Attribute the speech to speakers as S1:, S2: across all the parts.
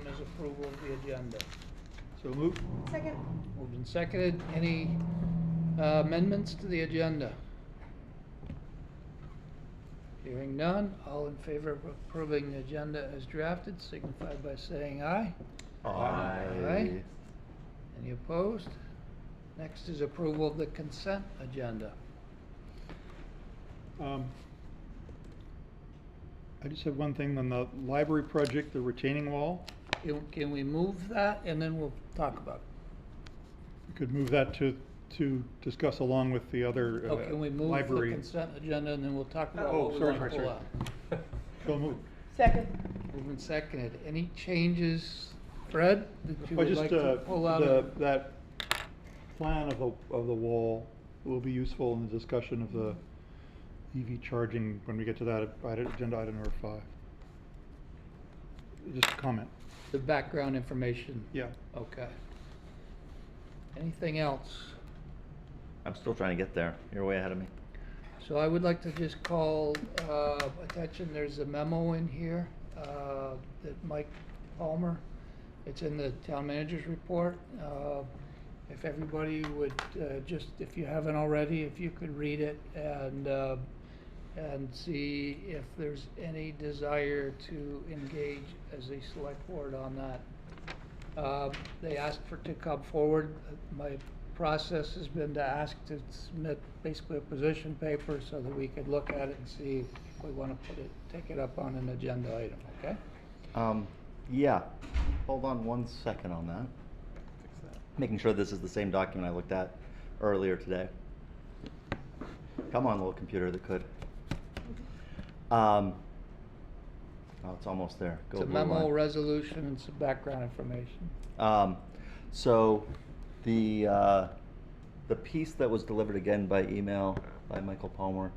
S1: item is approval of the agenda.
S2: So moved.
S3: Second.
S1: Moved and seconded. Any amendments to the agenda? Hearing none, all in favor of approving the agenda as drafted signify by saying aye. Aye. Any opposed? Next is approval of the consent agenda.
S2: I just have one thing on the library project, the retaining wall.
S1: Can we move that and then we'll talk about it?
S2: We could move that to discuss along with the other
S1: Oh, can we move the
S2: library.
S1: consent agenda and then we'll talk about
S2: Oh,
S1: what we
S2: sorry,
S1: want to
S2: sorry,
S1: pull
S2: sorry.
S1: out?
S2: So moved.
S3: Second.
S1: Moved and seconded. Any changes, Fred, that you would
S2: Just
S1: like to pull out?
S2: that plan of the wall will be useful in the discussion of the EV charging when we get to that agenda item number 5. Just a comment.
S1: The background information?
S2: Yeah.
S1: Okay. Anything else?
S4: I'm still trying to get there. You're way ahead of me.
S1: So I would like to just call attention, there's a memo in here that Mike Palmer, it's in the town manager's report. If everybody would just, if you haven't already, if you could read it and see if there's any desire to engage as a select board on that. They asked to come forward. My process has been to ask to submit basically a position paper so that we could look at it and see if we want to take it up on an agenda item, okay?
S4: Yeah. Hold on 1 second on that. Making sure this is the same document I looked at earlier today. Come on, little computer that could. Oh, it's almost there. Go
S1: It's a
S4: blue
S1: memo,
S4: line.
S1: resolution, and some background information.
S4: So the piece that was delivered again by email by Michael Palmer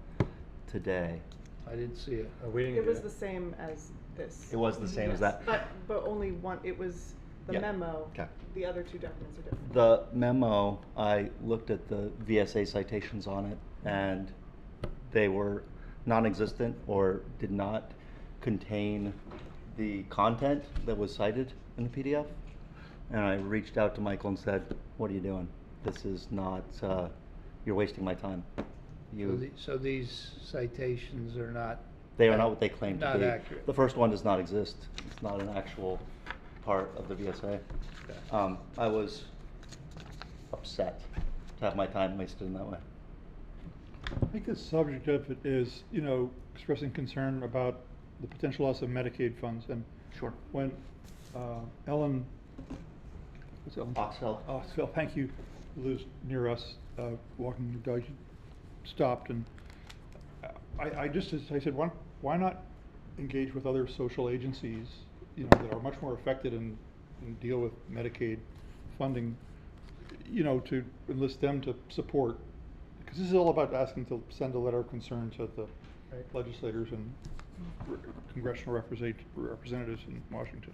S4: today.
S1: I didn't see it.
S5: We didn't
S3: It
S5: get
S3: was the same as this.
S4: It was the same as
S3: Yes,
S4: that?
S3: But only one, it was the
S4: Yeah.
S3: memo.
S4: Okay.
S3: The other two documents are different.
S4: The memo, I looked at the VSA citations on it, and they were non-existent or did not contain the content that was cited in the PDF. And I reached out to Michael and said, what are you doing? This is not, you're wasting my time.
S1: So these citations are not.
S4: They are not what they claim to
S1: Not
S4: be.
S1: accurate.
S4: The first one does not exist. It's not an actual part of the VSA. I was upset to have my time wasted in that way.
S2: I think the subject of it is, expressing concern about the potential loss of Medicaid funds. And
S4: Sure.
S2: when Ellen, what's Ellen?
S4: Oxfeld.
S2: Oxfeld, thank you, lives near us, walking the dog, she stopped, and I said, why not engage with other social agencies, that are much more affected and deal with Medicaid funding, to enlist them to support, because this is all about asking to send a letter of concern to the legislators and congressional representatives in Washington.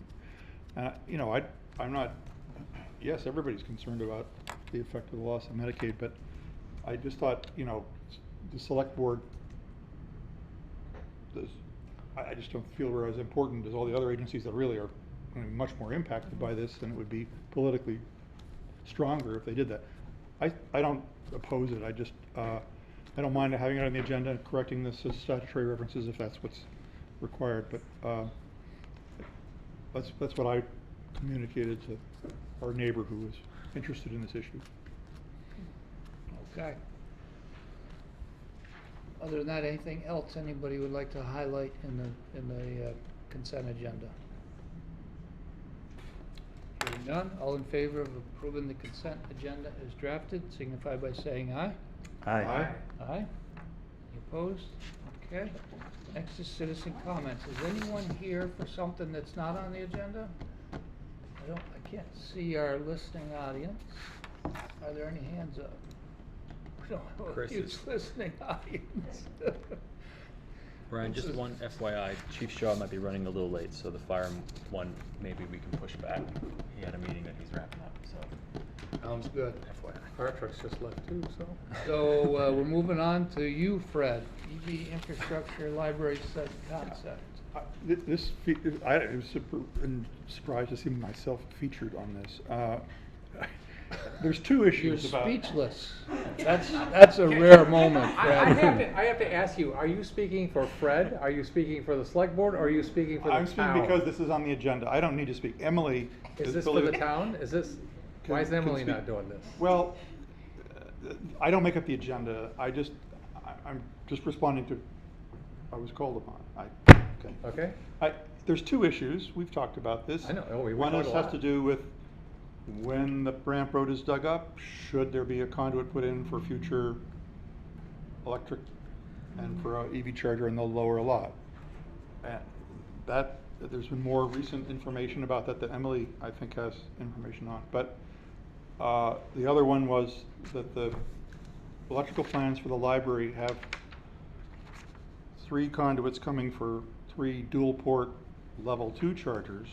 S2: I'm not, yes, everybody's concerned about the effect of the loss of Medicaid, but I just thought, the select board, I just don't feel we're as important as all the other agencies that really are going to be much more impacted by this, and it would be politically stronger if they did that. I don't oppose it. I just I don't mind having it on the agenda and correcting this as statutory references if that's what's required. But that's what I communicated to our neighbor who was interested in this issue.
S1: Okay. Other than that, anything else anybody would like to highlight in the consent agenda? Hearing none, all in favor of approving the consent agenda as drafted, signify by saying aye.
S4: Aye.
S1: Aye. Any opposed? Okay. Next is citizen comments. Is anyone here for something that's not on the agenda? I can't see our listening audience. Are there any hands up? We don't have a
S5: Chris
S1: huge
S5: is-
S1: listening audience.
S5: Brian, just one FYI, Chief Shaw might be running a little late, so the fire one, maybe we can push back. He had a meeting that he's wrapping up, so
S1: Sounds good.
S5: FYI.
S6: Fire trucks just left too, so.
S1: So we're moving on to you, Fred. EV infrastructure library site concept.
S2: I was surprised to see myself featured on this. There's two
S1: You're
S2: issues about.
S1: speechless. That's a rare moment,
S6: I
S1: Fred.
S6: have to ask you, are you speaking for Fred? Are you speaking for the select board, or are you speaking for the town?
S2: I'm speaking because this is on the agenda. I don't need to speak. Emily.
S6: Is this for the town? Is this, why is
S2: can
S6: Emily
S2: speak.
S6: not doing this?
S2: Well, I don't make up the agenda. I'm just responding to, I was called upon. Okay.
S6: Okay?
S2: There's two issues. We've talked about this.
S6: I know. Oh, we
S2: One
S6: talked a
S2: has
S6: lot.
S2: to do with when the ramp road is dug up, should there be a conduit put in for future electric and for a EV charger in the lower lot? And there's been more recent information about that Emily, I think, has information on. But the other one was that the electrical plans for the library have 3 conduits coming for 3 dual port level 2 chargers.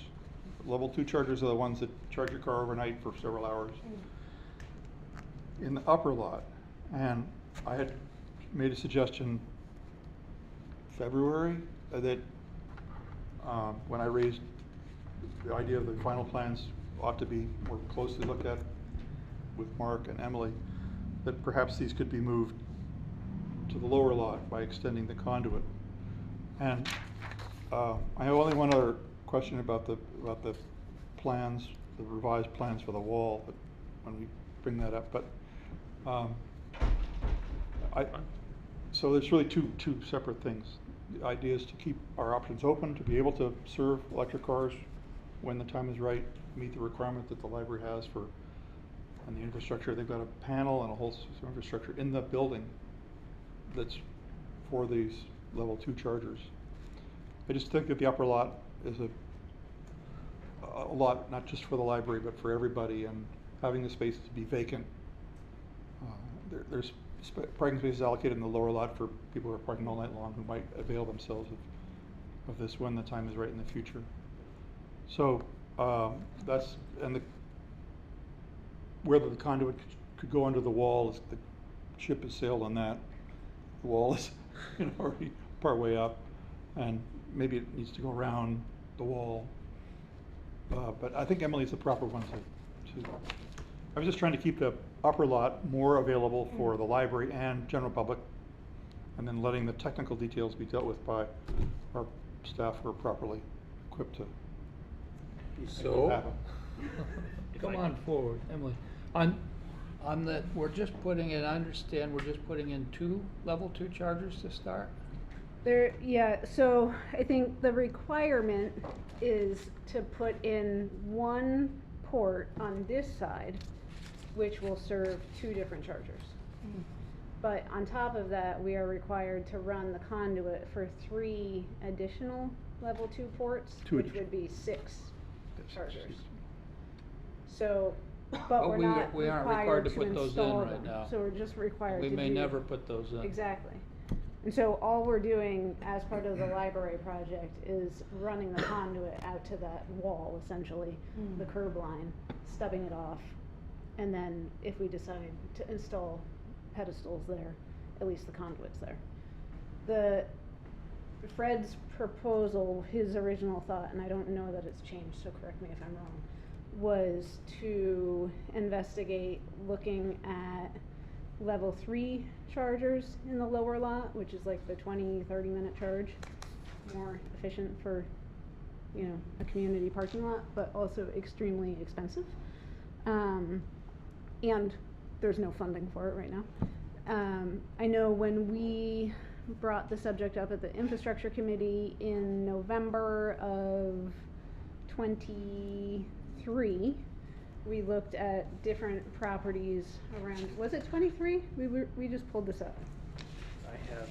S2: Level 2 chargers are the ones that charge your car overnight for several hours in the upper lot. And I had made a suggestion February that when I raised the idea of the final plans ought to be more closely looked at with Mark and Emily, that perhaps these could be moved to the lower lot by extending the conduit. And I have only one other question about the plans, the revised plans for the wall, but when we bring that up. But so there's really two separate things. The idea is to keep our options open, to be able to serve electric cars when the time is right, meet the requirement that the library has for, and the infrastructure. They've got a panel and a whole system of infrastructure in the building that's for these level 2 chargers. I just think that the upper lot is a lot, not just for the library, but for everybody, and having the space to be vacant. There's parking spaces allocated in the lower lot for people who are parking all night long who might avail themselves of this when the time is right in the future. So that's, and whether the conduit could go under the wall, is the ship has sailed on that. The wall is already part way up, and maybe it needs to go around the wall. But I think Emily's the proper one to. I was just trying to keep the upper lot more available for the library and general public, and then letting the technical details be dealt with by our staff who are properly equipped to make it
S6: So,
S2: happen.
S1: Come on forward, Emily. On the, we're just putting in, I understand, we're just putting in 2 level 2 chargers to start?
S7: So I think the requirement is to put in 1 port on this side, which will serve 2 different chargers. But on top of that, we are required to run the conduit for 3 additional level 2 ports, which would be 6 chargers. So, but we're not
S1: we aren't
S7: required
S1: required to
S7: to
S1: put those in
S7: install
S1: right
S7: them.
S1: now.
S7: So we're just required to
S1: We
S7: do.
S1: may never put those in.
S7: Exactly. And so all we're doing as part of the library project is running the conduit out to that wall, essentially, the curb line, stubbing it off, and then if we decide to install pedestals there, at least the conduit's there. Fred's proposal, his original thought, and I don't know that it's changed, so correct me if I'm wrong, was to investigate looking at level 3 chargers in the lower lot, which is like the 20-30 minute charge, more efficient for, a community parking lot, but also extremely expensive. And there's no funding for it right now. I know when we brought the subject up at the infrastructure committee in November of 23, we looked at different properties around, was it 23? We just pulled this up.
S5: I have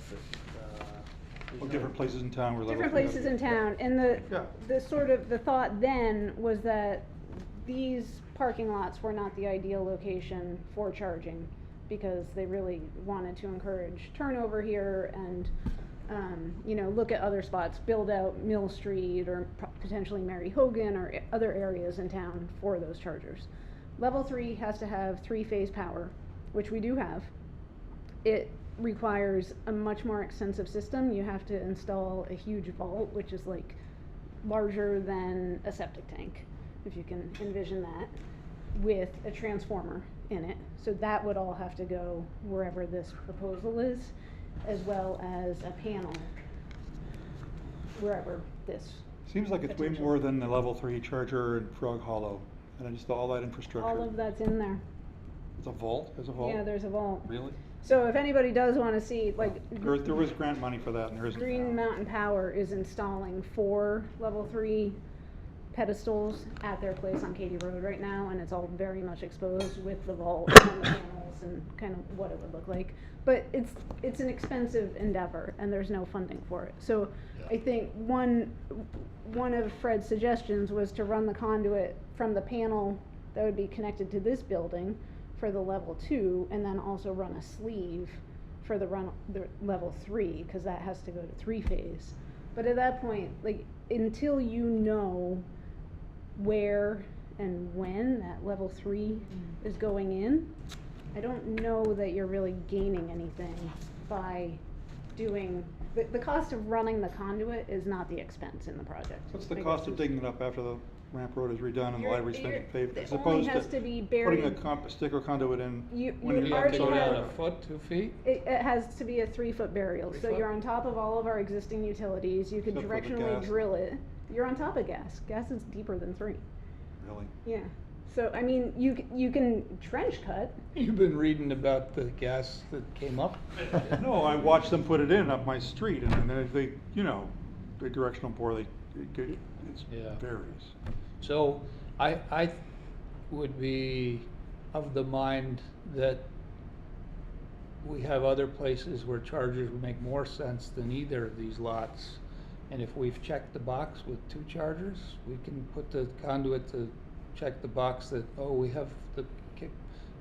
S2: Well, different places in town were level
S7: Different
S2: 3.
S7: places in town, and
S2: Yeah.
S7: the thought then was that these parking lots were not the ideal location for charging, because they really wanted to encourage turnover here and, look at other spots, build out Mill Street or potentially Mary Hogan or other areas in town for those chargers. Level 3 has to have 3-phase power, which we do have. it requires a much more extensive system. You have to install a huge vault, which is like larger than a septic tank, if you can envision that, with a transformer in it. So that would all have to go wherever this proposal is, as well as a panel wherever this.
S2: Seems like it's way
S7: potential.
S2: more than the level 3 charger in Frog Hollow, and then just all that infrastructure.
S7: All of that's in there.
S2: It's a vault, there's a vault?
S7: Yeah, there's a vault.
S2: Really?
S7: So if anybody does wanna see, like.
S2: There was grant money for that, and there isn't now.
S7: Green Mountain Power is installing 4 level 3 pedestals at their place on Katy Road right now, and it's all very much exposed with the vault and the panels and kind of what it would look like. But it's an expensive endeavor, and there's no funding for it. So I think one of Fred's suggestions was to run the conduit from the panel that would be connected to this building for the level 2, and then also run a sleeve for the level 3, because that has to go to 3-phase. But at that point, like, until you know where and when that level 3 is going in, I don't know that you're really gaining anything by doing, the cost of running the conduit is not the expense in the project.
S2: What's the
S7: I
S2: cost
S7: guess
S2: of
S7: is-
S2: digging it up after the ramp road is redone and the
S7: You're-
S2: library's finished paved, as
S7: it only
S2: opposed
S7: has to be
S2: putting
S7: buried.
S2: a sticker conduit in
S7: You
S2: when you're
S1: You
S2: not
S1: have to go
S2: sold
S1: down
S2: out?
S1: a foot, 2 feet?
S7: It has to be a 3-foot burial,
S1: 3
S7: so
S1: foot?
S7: you're on top of all of our existing utilities, you can
S2: Except for the
S7: directionally
S2: gas.
S7: drill it. You're on top of gas, gas is deeper than 3.
S2: Really?
S7: Yeah, so, I mean, you can trench cut.
S1: You've been reading about the gas that came up?
S2: No, I watched them put it in up my street, and then they, you know, they directional bore, it
S1: Yeah.
S2: varies.
S1: So I would be of the mind that we have other places where chargers would make more sense than either of these lots. And if we've checked the box with 2 chargers, we can put the conduit to check the box that, oh, we have the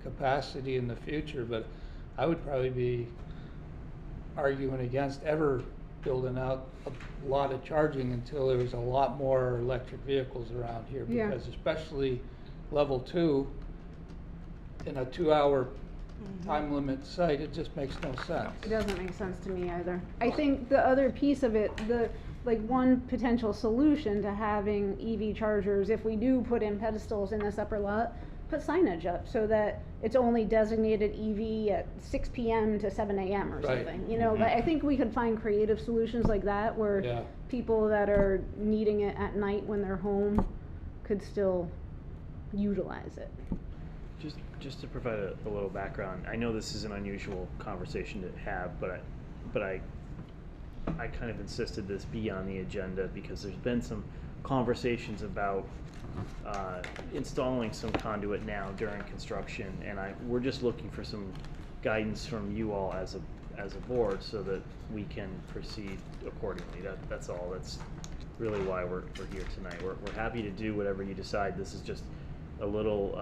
S1: capacity in the future. But I would probably be arguing against ever building out a lot of charging until there was a lot more electric vehicles around here.
S7: Yeah.
S1: Because especially level 2, in a 2-hour time limit site, it just makes no sense.
S7: It doesn't make sense to me either. I think the other piece of it, one potential solution to having EV chargers, if we do put in pedestals in this upper lot, put signage up so that it's only designated EV at 6 p.m. to 7 a.m. or
S1: Right.
S7: something. You know, I think we could find creative solutions like that where
S1: Yeah.
S7: people that are needing it at night when they're home could still utilize it.
S8: Just to provide a little background, I know this is an unusual conversation to have, but I kind of insisted this be on the agenda because there's been some conversations about installing some conduit now during construction, and we're just looking for some guidance from you all as a board so that we can proceed accordingly. That's all. That's really why we're here tonight. We're happy to do whatever you decide. This is just a little.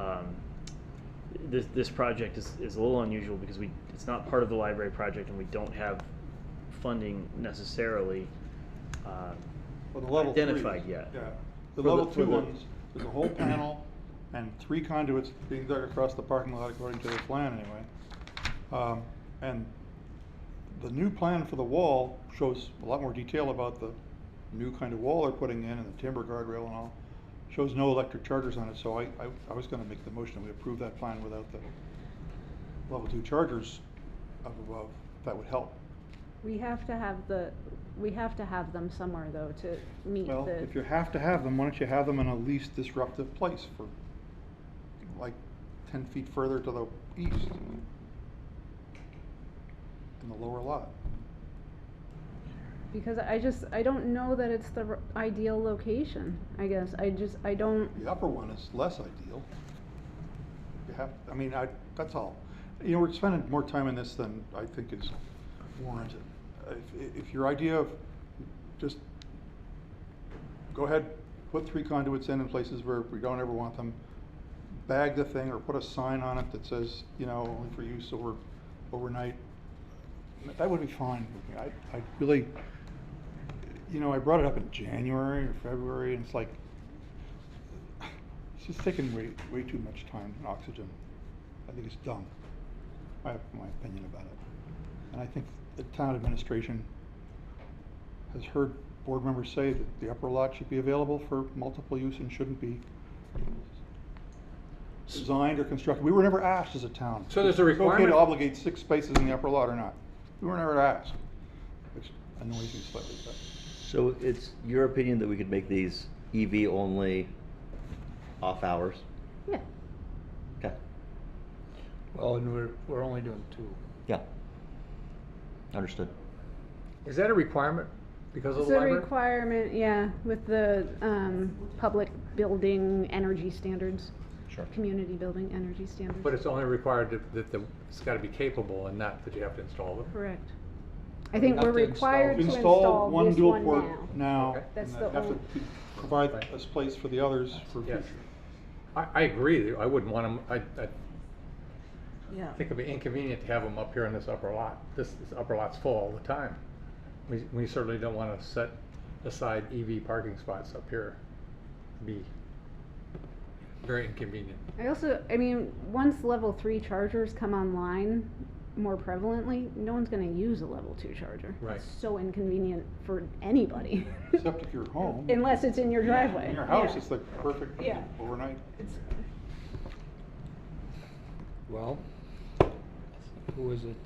S8: This project is a little unusual because it's not part of the library project and we don't have funding necessarily
S2: Well, the level
S8: identified
S2: 3s,
S8: yet.
S2: Yeah, the
S8: For
S2: level
S8: the-
S2: 2
S8: for the-
S2: ones, there's a whole panel and 3 conduits being dug across the parking lot according to the plan anyway. And the new plan for the wall shows a lot more detail about the new kind of wall they're putting in and the timber guardrail and all. Shows no electric chargers on it, so I was gonna make the motion that we approve that plan without the level 2 chargers up above. That would help.
S7: We have to have them somewhere though to meet
S2: Well,
S7: the.
S2: if you have to have them, why don't you have them in a least disruptive place for like 10 feet further to the east? In the lower lot.
S7: Because I don't know that it's the ideal location, I guess. I don't.
S2: The upper one is less ideal. You have, I mean, that's all. You know, we're spending more time on this than I think is warranted. If your idea of just go ahead, put 3 conduits in places where we don't ever want them, bag the thing or put a sign on it that says, you know, only for use overnight, that would be fine with me. I really, you know, I brought it up in January or February, and it's like, it's just taking way too much time and oxygen. I think it's dumb. I have my opinion about it. And I think the town administration has heard board members say that the upper lot should be available for multiple use and shouldn't be designed or constructed. We were never asked as a town.
S6: So there's a
S2: It's okay
S6: requirement-
S2: to obligate 6 spaces in the upper lot or not. We were never asked, which annoys me slightly, but.
S4: So it's your opinion that we could make these EV only off hours?
S7: Yeah.
S4: Okay,
S1: Well, and we're only doing 2.
S4: yeah. Understood.
S6: Is that a requirement because of
S7: It's
S6: the
S7: a
S6: library?
S7: requirement, yeah, with the, public building energy standards.
S4: Sure.
S7: Community building energy standards.
S6: But it's only required it's gotta be capable and not that you have to install them?
S7: Correct. I think
S1: have
S7: we're
S1: to install-
S7: required to install
S2: one
S7: this
S2: dual
S7: one
S2: port
S7: now.
S2: now,
S6: Okay.
S7: That's
S2: and
S7: the
S2: have to
S7: only-
S2: provide
S6: Right.
S2: a place for the others for
S6: Yes.
S2: future.
S6: I agree, I wouldn't want them, I
S3: Yeah.
S6: think it'd be inconvenient to have them up here in this upper lot. This upper lot's full all the time. We certainly don't wanna set aside EV parking spots up here. Be very inconvenient.
S7: I mean, once level 3 chargers come online more prevalently, no one's gonna use a level 2 charger.
S6: Right.
S7: It's so inconvenient for anybody.
S2: Except if you're home.
S7: Unless it's in your driveway.
S2: In your house,
S7: Yeah.
S2: it's like perfect
S7: Yeah.
S2: overnight.
S1: Well, who is it?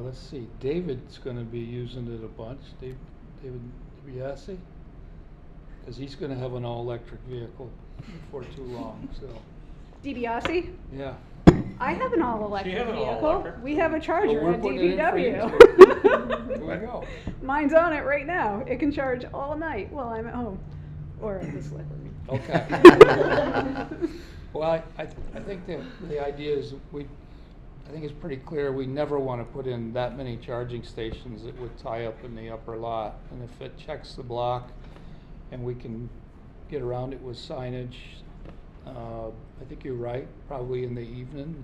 S1: Let's see, David's gonna be using it a bunch, David DiBiase? Cause he's gonna have an all-electric vehicle before too long, so,
S7: DiBiase?
S1: yeah.
S7: I have an all-electric
S6: has an
S7: vehicle.
S6: all-electric.
S7: We have a charger
S1: we're
S7: at
S1: putting it in for you,
S7: DPW.
S1: Here we go.
S7: Mine's on it right now. It can charge all night while I'm at home. Or at the select board meeting.
S1: Okay. Well, I think that the idea is I think it's pretty clear, we never wanna put in that many charging stations that would tie up in the upper lot. And if it checks the block and we can get around it with signage, I think you're right, probably in the evening,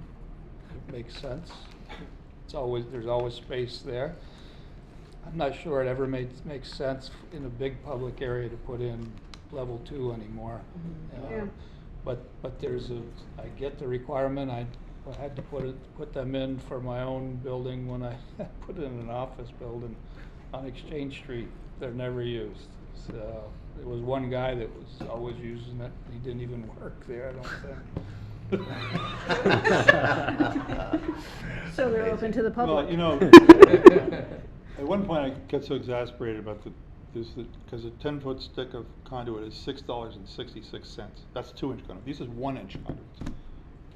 S1: it makes sense. There's always space there. I'm not sure it ever makes sense in a big public area to put in level 2 anymore.
S7: Yeah.
S1: But I get the requirement, I had to put them in for my own building when I put in an office building on Exchange Street. They're never used. So, there was one guy that was always using it, he didn't even work there, I don't think.
S7: So they're open to the public.
S2: Well, you know, at one point I got so exasperated about because a 10-foot stick of conduit is $6.66. That's 2-inch conduit. These is 1-inch conduits.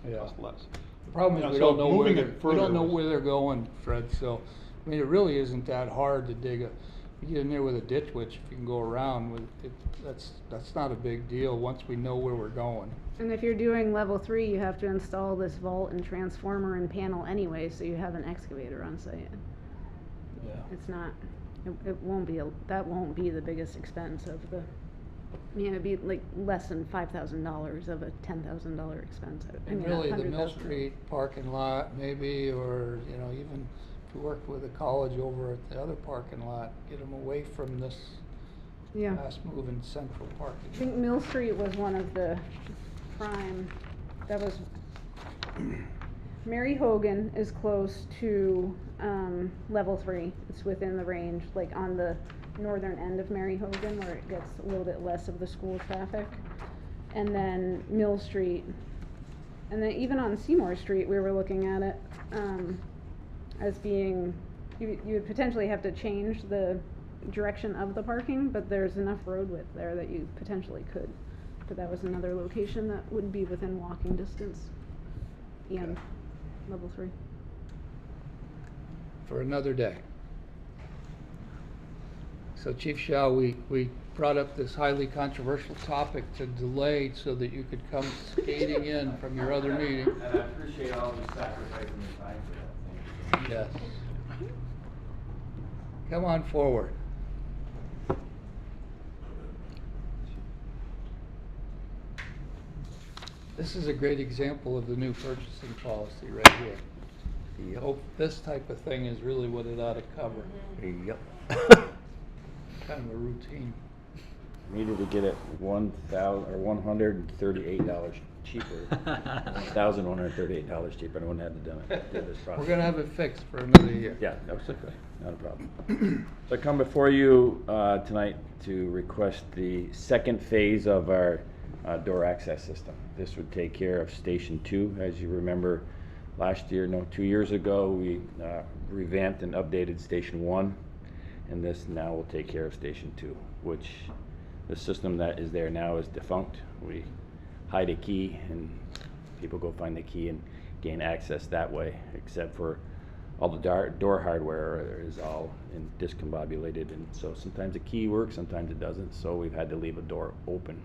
S2: They
S1: Yeah.
S2: cost less.
S1: The problem
S2: You
S1: is
S2: know,
S1: we
S2: so
S1: don't know
S2: moving
S1: where
S2: it
S1: we don't
S2: further
S1: know
S2: was-
S1: where they're going, Fred, so, I mean, it really isn't that hard to dig you get in there with a ditch witch, if you can go around with it, that's not a big deal, once we know where we're going.
S7: And if you're doing level 3, you have to install this vault and transformer and panel anyway, so you have an excavator on site.
S1: Yeah.
S7: It's not, it won't be, that won't be the biggest expense of the, I mean, it'd be like less than $5,000 of a $10,000 expense. I
S1: And
S7: mean,
S1: really, the Mill
S7: $100,000.
S1: Street parking lot, maybe, or, even if you work with a college over at the other parking lot, get them away from this
S7: Yeah.
S1: fast-moving central parking.
S7: I think Mill Street was one of the prime, that was, Mary Hogan is close to, level 3. It's within the range, like on the northern end of Mary Hogan, where it gets a little bit less of the school traffic. And then Mill Street, and then even on Seymour Street, we were looking at it, as being, you would potentially have to change the direction of the parking, but there's enough road width there that you potentially could. But that was another location that would be within walking distance. And level 3.
S1: For another day. So Chief Shaw, we brought up this highly controversial topic to delay so that you could come skating in from your other meeting.
S9: And I appreciate all the sacrificing your time for that. Thank you.
S1: Yes. Come on forward. This is a great example of the new purchasing policy right here.
S4: Yep.
S1: Hope this type of thing is really what it ought to cover.
S4: Yep.
S1: Kind of a routine.
S10: Needed to get it $1,138. cheaper, $1,138 cheaper, I wouldn't have done it, did this
S1: We're
S10: project.
S1: gonna have it fixed for another year.
S10: Yeah, no, it's okay, not a problem. So I come before you tonight to request the second phase of our door access system. This would take care of Station 2. As you remember, last year, no, 2 years ago, we revamped and updated Station 1, and this now will take care of Station 2, which the system that is there now is defunct. We hide a key, and people go find the key and gain access that way, except for all the door hardware is all discombobulated, and so sometimes the key works, sometimes it doesn't, so we've had to leave a door open.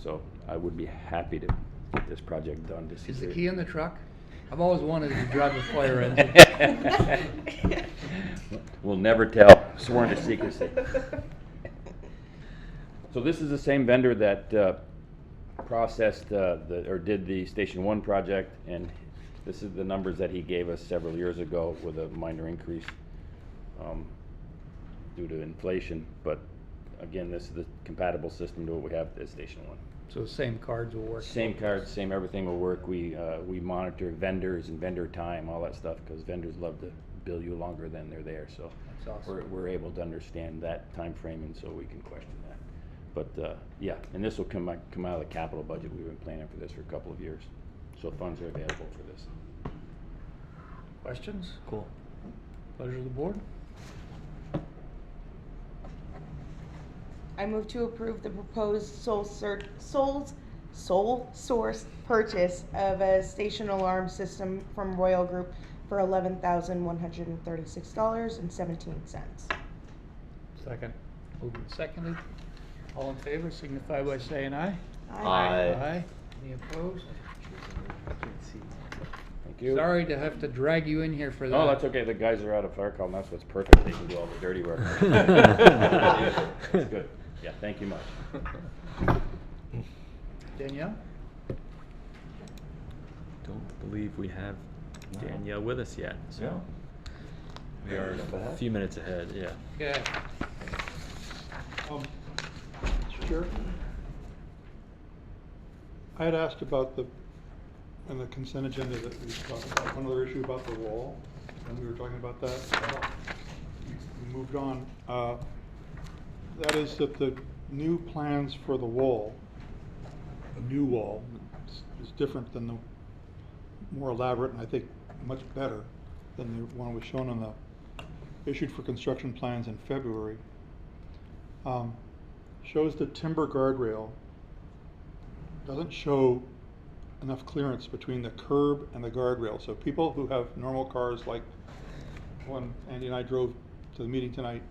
S10: So I would be happy to get this project done this year.
S1: Is the key in the truck? I've always wanted to drive a fire engine.
S10: We'll never tell, sworn to secrecy. So this is the same vendor that processed or did the Station 1 project, and this is the numbers that he gave us several years ago with a minor increase due to inflation. But again, this is the compatible system to what we have at Station 1.
S1: So the same cards will work?
S10: Same cards, same everything will work. We monitor vendors and vendor time, all that stuff, because vendors love to bill you longer than they're there. So
S1: That's awesome.
S10: we're able to understand that time frame, and so we can question that. But yeah, and this will come out of the capital budget. We've been planning for this for a couple of years, so funds are available for this.
S1: Questions?
S5: Cool.
S1: Pleasure of the board?
S3: I move to approve the proposed sole source purchase of a station alarm system from Royal Group for $11,136.17.
S6: Second.
S1: Moved and seconded. All in favor signify by saying aye.
S4: Aye.
S1: Any opposed?
S10: Thank you.
S1: Sorry to have to drag you in here for that.
S10: Oh, that's okay. The guys are out of fire call, and that's what's perfect. They can do all the dirty work. That's good. Yeah, thank you much.
S1: Danielle?
S5: Don't believe we have Danielle with us yet, so
S4: Yeah.
S5: we are a few minutes ahead, yeah.
S1: Okay.
S2: Sure. I had asked about in the consent agenda that we talked about, one other issue about the wall, and we were talking about that. We moved on. That is that the new plans for the wall, a new wall, is different than the more elaborate, and I think much better than the one was shown on the issued for construction plans in February. Shows the timber guardrail, doesn't show enough clearance between the curb and the guardrail. So people who have normal cars, like when Andy and I drove to the meeting tonight,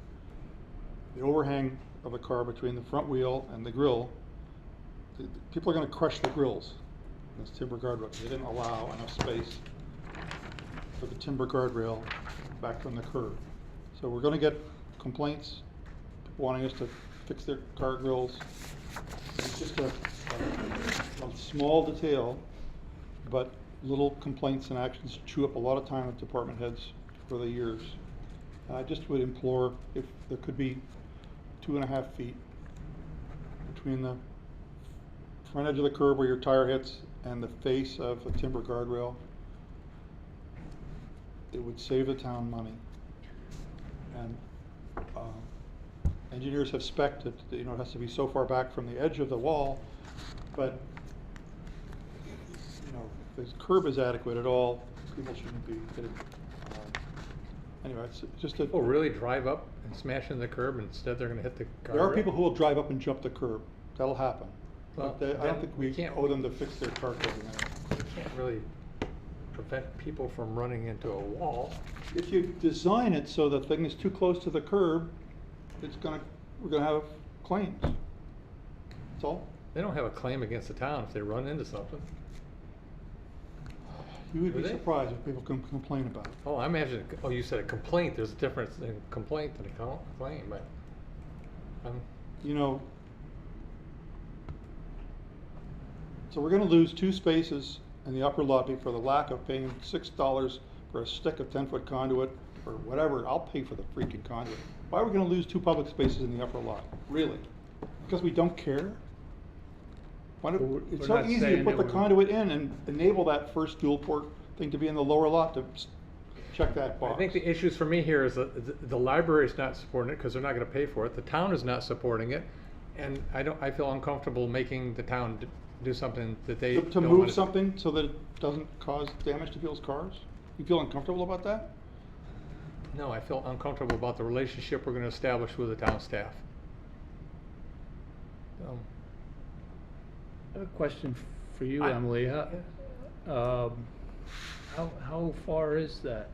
S2: the overhang of the car between the front wheel and the grill, people are going to crush the grills in this timber guardrail. They didn't allow enough space for the timber guardrail back from the curb. So we're going to get complaints, people wanting us to fix their car grills. It's just a small detail, but little complaints and actions chew up a lot of time with department heads for the years. I just would implore if there could be 2.5 feet between the front edge of the curb where your tire hits and the face of the timber guardrail. It would save the town money. And engineers have spec'd that it has to be so far back from the edge of the wall, but if the curb is adequate at all, people shouldn't be hitting. Anyway, it's just
S6: People really drive up and smash into the curb, and instead they're gonna hit the car.
S2: There are people who will drive up and jump the curb. That'll happen.
S6: Well,
S2: But I
S6: then
S2: don't think we
S6: can't-
S2: owe them to fix their car curb.
S6: You can't really prevent people from running into a wall.
S2: If you design it so the thing is too close to the curb, we're gonna have claims. That's all.
S6: They don't have a claim against the town if they run into something.
S2: You would
S6: Do
S2: be
S6: they?
S2: surprised if people can complain about it.
S6: Oh, I imagine, you said a complaint, there's a difference in complaint and a claim, but,
S2: So we're gonna lose 2 spaces in the upper lobby for the lack of paying $6 for a stick of 10-foot conduit or whatever. I'll pay for the freaking conduit. Why are we gonna lose 2 public spaces in the upper lobby? Really? Because we don't care? Why
S1: We're
S2: don't, it's
S1: not
S2: so easy to
S1: saying
S2: put the
S1: that we're-
S2: conduit in and enable that first dual port thing to be in the lower lot to check that box.
S6: I think the issues for me here is that the library's not supporting it because they're not gonna pay for it, the town is not supporting it, and I feel uncomfortable making the town do something that they
S2: To
S6: don't
S2: move
S6: wanna do.
S2: something so that it doesn't cause damage to people's cars? You feel uncomfortable about that?
S6: No, I feel uncomfortable about the relationship we're gonna establish with the town staff.
S1: I have a question for you,
S6: I-
S1: Emily. How far is that?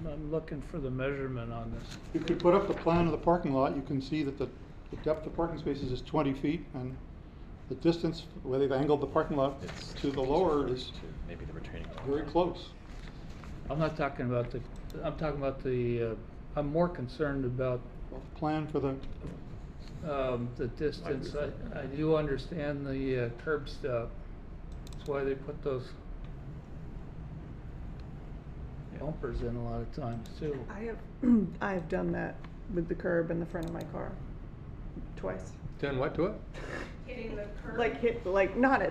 S1: I'm looking for the measurement on this.
S2: You could put up the plan of the parking lot, you can see that the depth of parking spaces is 20 feet, and the distance, where they've angled the parking lot
S5: It's
S2: to the lower is
S5: to maybe the retaining wall.
S2: very close.
S1: I'm not talking about I'm talking about I'm more concerned about
S2: Plan for the,
S1: the distance. I do understand the curb stop. That's why they put those bumpers in a lot of times too.
S3: I have done that with the curb in the front of my car, twice.
S6: Done what to it?
S11: Hitting the curb.
S3: Like not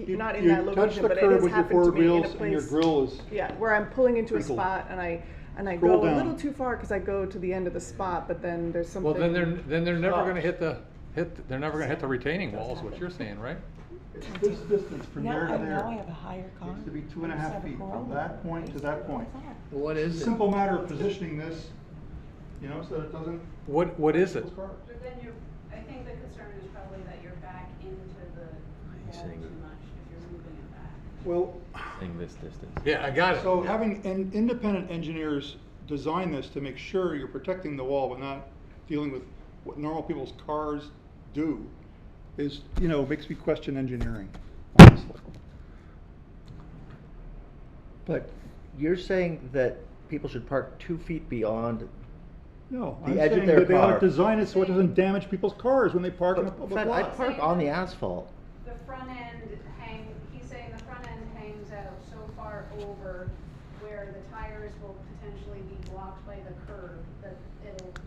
S2: you
S3: not in
S2: you
S3: that
S2: touch
S3: location,
S2: the
S3: but it
S2: curb
S3: has
S2: with your
S3: happened to
S2: forward
S3: me in a
S2: wheels and your
S3: place.
S2: grill is,
S3: Yeah, where I'm pulling into a
S2: Wrinkle.
S3: spot and I
S2: Scroll
S3: go a
S2: down.
S3: little too far because I go to the end of the spot, but then there's something.
S6: Well, then they're never gonna
S3: Oh.
S6: they're never gonna hit the retaining walls, what you're saying, right?
S2: it's this distance from there to there.
S3: Now I have a higher car.
S2: Needs to be
S3: I used to
S2: 2.5
S3: have a
S2: feet from
S3: Corolla.
S2: that point to that point.
S1: What is it?
S2: Simple matter of positioning this, you know, so that it doesn't.
S6: What is it?
S2: people's cars.
S11: But then I think the concern is probably that you're back into the wall
S5: saying
S11: too
S5: that-
S11: much if you're moving it back.
S2: Well,
S5: Saying this distance.
S6: Yeah, I got it.
S2: so having independent engineers design this to make sure you're protecting the wall but not dealing with what normal people's cars do is, you know, makes me question engineering, honestly.
S4: But you're saying that people should park 2 feet beyond.
S2: No,
S4: The
S2: I'm
S4: edge of
S2: saying
S4: their
S2: that they ought
S4: car.
S2: to design it so it doesn't damage people's cars when they park in a public
S4: Fred, I
S2: lot.
S4: park on the asphalt.
S11: The front end he's saying the front end hangs out so far over where the tires will potentially be blocked by the curb that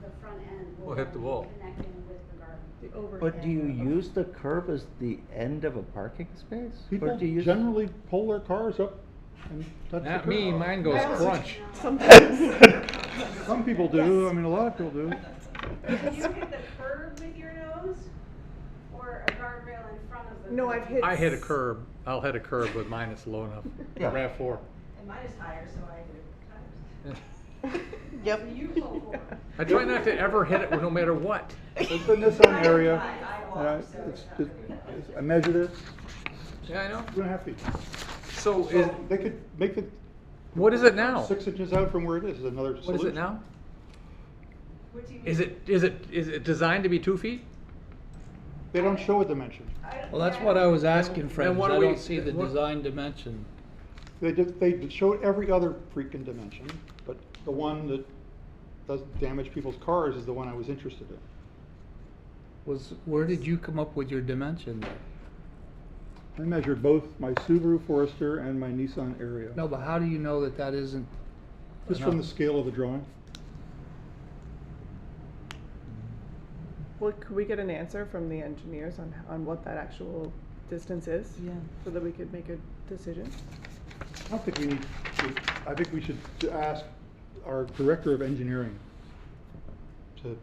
S11: the front end will
S6: Will hit the
S11: then be
S6: wall.
S11: connecting with the garden.
S3: The overhang.
S4: But do you use the curb as the end of a parking space? Or
S2: People
S4: do you use?
S2: generally pull their cars up and touch the curb.
S6: Not me, mine goes crunch.
S3: Sometimes.
S2: Some people do, I mean, a lot of people do.
S11: Do you hit the curb with your nose or a guardrail in front of the
S3: No,
S11: curb?
S3: I've hit.
S6: I hit a curb, I'll hit a curb with mine, it's low enough.
S4: Yeah.
S6: RAV4.
S11: And mine is higher, so I hit tires.
S3: Yep.
S11: So you pull forward.
S6: I try not to ever hit it no matter what.
S2: It's in this own area,
S11: I walk, so
S2: I measure this,
S6: Yeah, I know.
S2: 2.5 feet.
S6: So
S2: So they could make the
S6: what is it now?
S2: 6 inches out from where it is another solution.
S6: What is it now?
S11: what do you mean?
S6: Is it designed to be 2 feet?
S2: They don't show a dimension.
S1: Well, that's what I was asking, Fred,
S6: And
S1: 'cause
S6: what
S1: I
S6: do we-
S1: don't see the
S6: what-
S1: design dimension.
S2: They showed every other freaking dimension, but the one that doesn't damage people's cars is the one I was interested in.
S1: Where did you come up with your dimension there?
S2: I measured both my Subaru Forester and my Nissan Ariya.
S1: No, but how do you know that that isn't
S2: Just from the
S1: enough?
S2: scale of the drawing.
S3: Well, could we get an answer from the engineers on what that actual distance is?
S12: Yeah.
S3: So that we could make a decision?
S2: I don't think we need to, I think we should ask our Director of Engineering to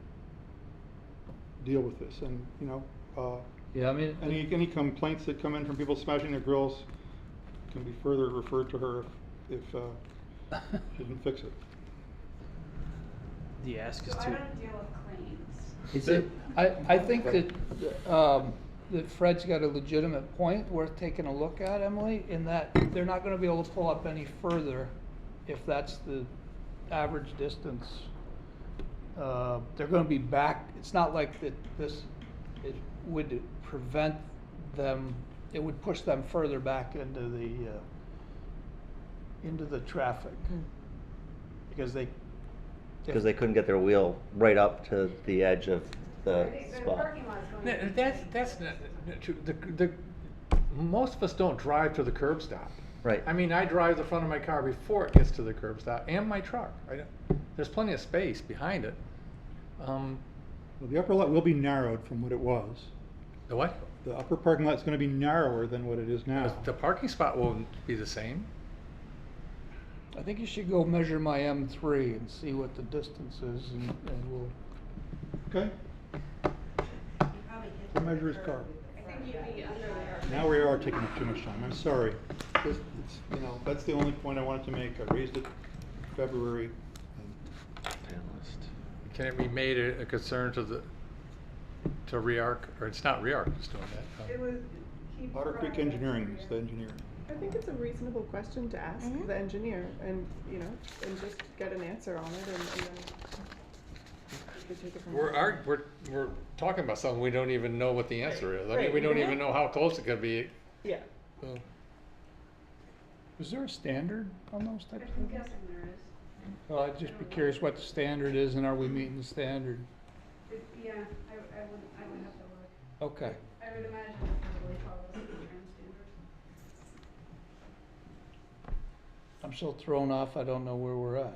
S2: deal with this, and, you know,
S1: Yeah, I mean,
S2: any complaints that come in from people smashing their grills can be further referred to her if she didn't fix it.
S8: The ask is
S11: So I
S8: to.
S11: don't deal with claims.
S1: is it, I think that Fred's got a legitimate point worth taking a look at, Emily, in that they're not gonna be able to pull up any further if that's the average distance. They're gonna be back, it's not like that it would prevent them, it would push them further back into the traffic. Because
S4: Because they couldn't get their wheel right up to the edge of the
S11: The
S4: spot.
S11: parking lot's going to be.
S6: That's not true. Most of us don't drive to the curb stop.
S4: Right.
S6: I mean, I drive the front of my car before it gets to the curb stop, and my truck. There's plenty of space behind it.
S2: Well, the upper lot will be narrowed from what it was.
S6: The what?
S2: the upper parking lot's gonna be narrower than what it is now.
S6: The parking spot will be the same.
S1: I think you should go measure my M3 and see what the distance is, and we'll,
S2: Okay, we'll measure his car.
S11: I think you'd be under there.
S2: Now we are taking up too much time, I'm sorry. It's, you know, that's the only point I wanted to make, I raised it in February.
S5: Panelist.
S6: Can it be made a concern to REARC, or it's not REARC that's doing that?
S3: It was. he
S2: Otter
S3: brought
S2: Creek
S3: it up
S2: Engineering
S3: to
S2: is
S3: me.
S2: the engineer.
S3: I think it's a reasonable question to ask the engineer, and, you know, and just get an answer on it, and then we could take it from there.
S6: We're talking about something we don't even know what the answer is. I mean,
S3: Right.
S6: we don't even know how close it could be.
S3: Yeah.
S6: So,
S1: is there a standard on those types of
S11: I'm
S1: things?
S11: guessing there is.
S1: Well, I'd just be curious what the standard is, and are we meeting the standard?
S11: Yeah, I would have to look.
S1: Okay.
S11: I would imagine it probably follows the trans standards.
S1: I'm so thrown off, I don't know where we're at.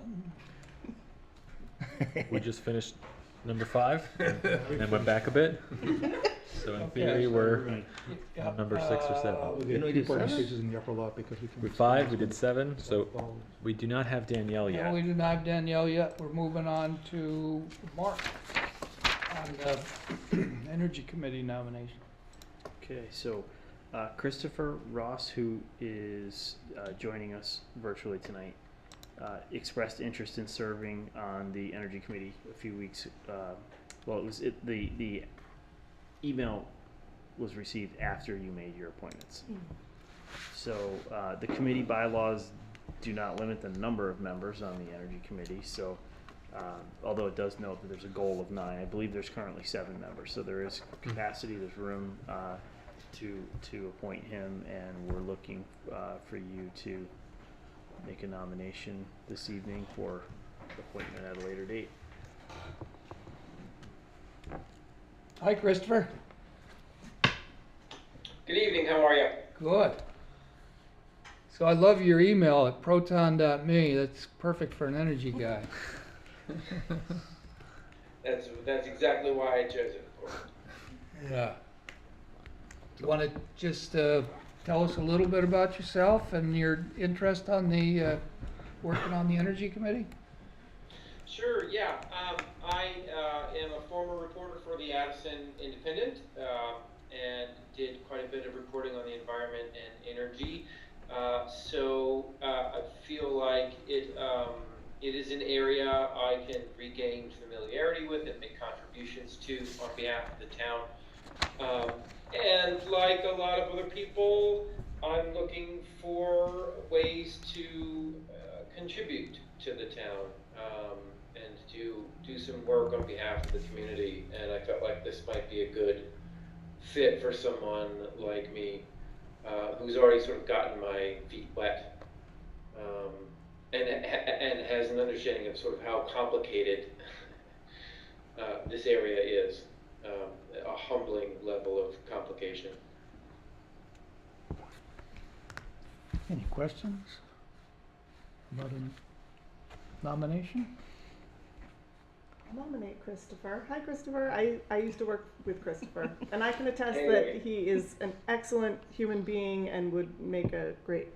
S5: We just finished number 5 and went back a bit. So in
S1: Okay.
S5: theory, we're
S1: Yeah,
S5: on number 6 or 7.
S2: We
S4: Didn't we
S2: had 2
S4: do
S2: parking
S4: 7?
S2: spaces in the upper lot because we can.
S5: We 5, we did 7, so we do not have Danielle
S1: No,
S5: yet.
S1: we do not have Danielle yet. We're moving on to Mark on the Energy Committee nomination.
S8: Okay, so Christopher Ross, who is joining us virtually tonight, expressed interest in serving on the Energy Committee a few weeks. Well, it was the email was received after you made your appointments. So the committee bylaws do not limit the number of members on the Energy Committee. So although it does note that there's a goal of 9, I believe there's currently 7 members. So there is capacity, there's room to appoint him, and we're looking for you to make a nomination this evening for appointment at a later date.
S1: Hi, Christopher.
S12: Good evening, how are you?
S1: Good. So I love your email at proton.me. That's perfect for an energy guy.
S12: That's exactly why I chose it, of course.
S1: Yeah. Do you want to just tell us a little bit about yourself and your interest on the working on the Energy Committee?
S12: Sure, yeah. I am a former reporter for the Addison Independent and did quite a bit of reporting on the environment and energy. So I feel like it is an area I can regain familiarity with and make contributions to on behalf of the town. And like a lot of other people, I'm looking for ways to contribute to the town and do some work on behalf of the community. And I felt like this might be a good fit for someone like me who's already sort of gotten my feet wet and has an understanding of sort of how complicated this area is. A humbling level of complication.
S1: Any questions about a nomination?
S3: I'll nominate Christopher. Hi, Christopher. I used to work with Christopher, and I can attest
S12: Hey.
S3: that he is an excellent human being and would make a great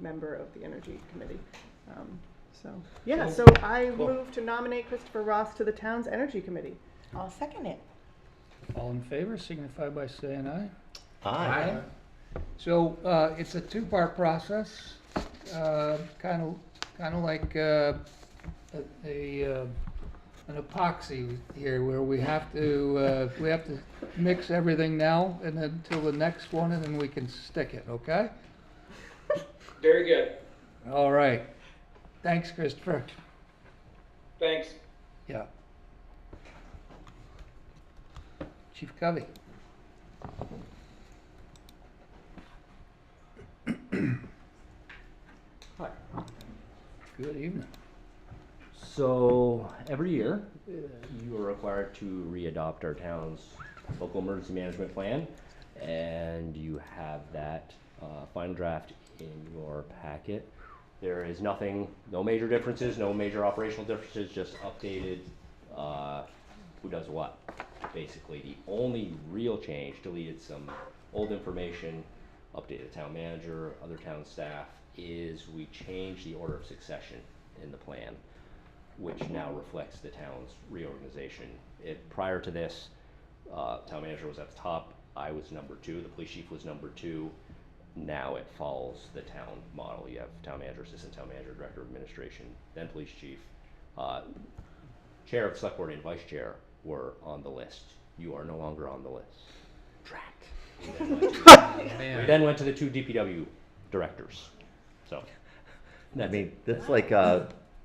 S3: member of the Energy Committee. So I move to nominate Christopher Ross to the town's Energy Committee.
S13: I'll second it.
S1: All in favor, signify by saying aye.
S4: Aye.
S1: So it's a 2-part process, kind of like an epoxy here, where we have to mix everything now and then until the next one, and then we can stick it. Okay.
S12: Very good.
S1: All right. Thanks, Christopher.
S12: Thanks.
S1: Yeah. Chief Covey.
S14: Hi.
S1: Good evening.
S14: So every year, you are required to re-adopt our town's local emergency management plan, and you have that final draft in your packet. There is nothing, no major differences, no major operational differences, just updated who does what. basically. The only real change, deleted some old information, updated the town manager, other town staff, is we changed the order of succession in the plan, which now reflects the town's reorganization. Prior to this, town manager was at the top, I was number 2, the police chief was number 2. Now it follows the town model. You have town manager, assistant town manager, director of administration, then police chief. Chair of the select board and vice chair were on the list. You are no longer on the list. Trapped. We then went to the 2 DPW directors. So,
S4: I mean, that's like,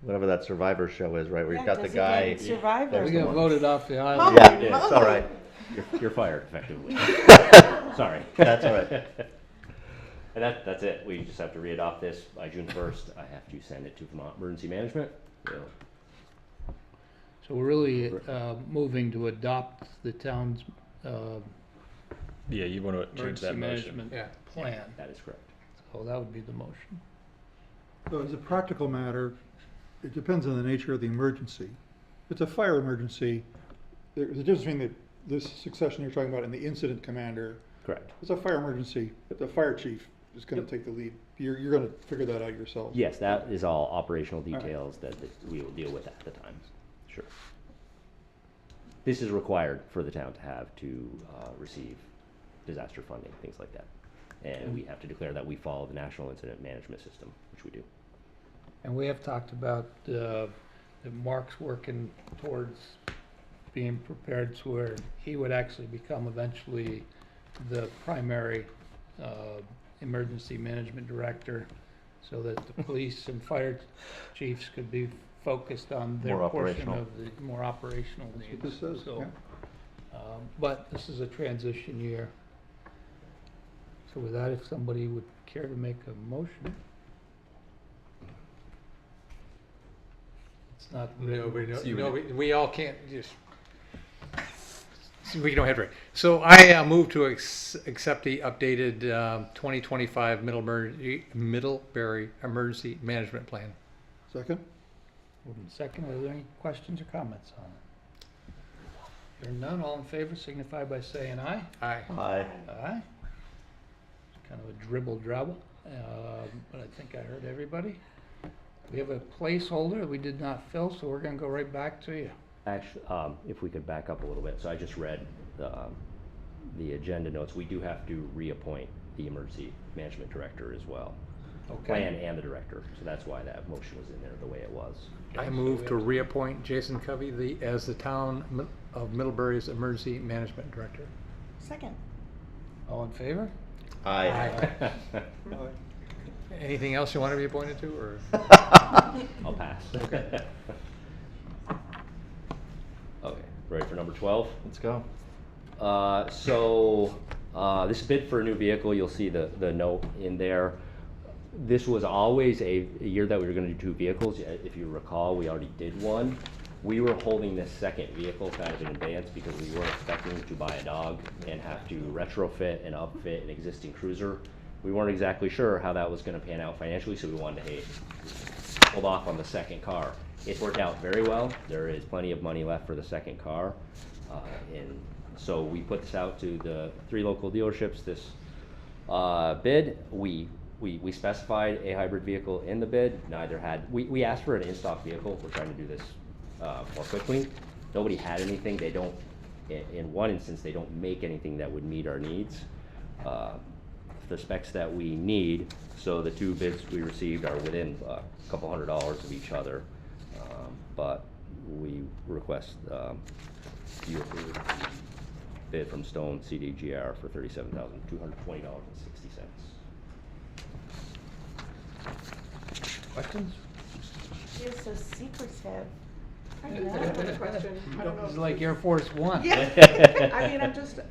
S4: whatever that Survivor show is, right, where you've got the guy.
S13: Survivor.
S1: We got voted off the
S13: Oh,
S1: island.
S4: Yeah, yeah, it's all right.
S14: you're fired effectively. Sorry.
S4: That's all right.
S14: And that's it. We just have to readopt this by June 1st. I have to send it to Vermont Emergency Management.
S1: So we're really moving to adopt the town's
S5: Yeah, you want to change
S1: emergency
S5: that motion.
S1: management plan.
S14: That is correct.
S1: So that would be the motion.
S2: So as a practical matter, it depends on the nature of the emergency. If it's a fire emergency, there's a difference between this succession you're talking about and the incident commander.
S14: Correct.
S2: It's a fire emergency, but the fire chief is gonna take the lead. You're gonna figure that out yourself.
S14: Yes, that is all operational details that we will deal with at the time. Sure. This is required for the town to have to receive disaster funding, things like that. And we have to declare that we follow the National Incident Management System, which we do.
S1: And we have talked about that Mark's working towards being prepared to where he would actually become eventually the primary emergency management director, so that the police and fire chiefs could be focused on their
S4: More
S1: portion
S4: operational.
S1: of the more operational
S2: That's
S1: needs.
S2: what this says,
S1: So,
S2: yeah.
S1: but this is a transition year. So with that, if somebody would care to make a motion. It's not.
S6: We all can't just, we don't have to. So I move to accept the updated 2025 Middlebury Emergency Management Plan.
S2: Second?
S1: Moving second, are there any questions or comments on it? Hearing none, all in favor signify by saying aye.
S6: Aye.
S4: Aye.
S1: Aye. Kind of a dribble drabble, but I think I heard everybody. We have a placeholder that we did not fill, so we're gonna go right back to you.
S14: Actually, if we could back up a little bit. So I just read the agenda notes. We do have to reappoint the emergency management director as well.
S1: Okay.
S14: Plan and the director. So that's why that motion was in there the way it was.
S6: I move to reappoint Jason Covey as the town of Middlebury's Emergency Management Director.
S13: Second.
S1: All in favor?
S4: Aye.
S6: Anything else you want to be appointed to, or?
S14: I'll pass. Okay, ready for number 12?
S4: Let's go.
S14: This bid for a new vehicle, you'll see the note in there. This was always a year that we were gonna do 2 vehicles. If you recall, we already did one. We were holding this second vehicle kind of in advance because we weren't expecting to buy a dog and have to retrofit and upfit an existing cruiser. We weren't exactly sure how that was gonna pan out financially, so we wanted to hold off on the second car. It's worked out very well. There is plenty of money left for the second car. And so we put this out to the 3 local dealerships, this bid. We specified a hybrid vehicle in the bid. Neither had, we asked for an in-stock vehicle. We're trying to do this more quickly. Nobody had anything. They don't, in one instance, they don't make anything that would meet our needs. The specs that we need, so the 2 bids we received are within a couple $100s of each other. But we request you approve the bid from Stone CDGR for $37,220.60.
S1: Questions?
S13: You're so secretive.
S3: I just have a question. I don't know
S1: It's
S3: if
S1: like Air Force One.
S3: Yeah. I mean,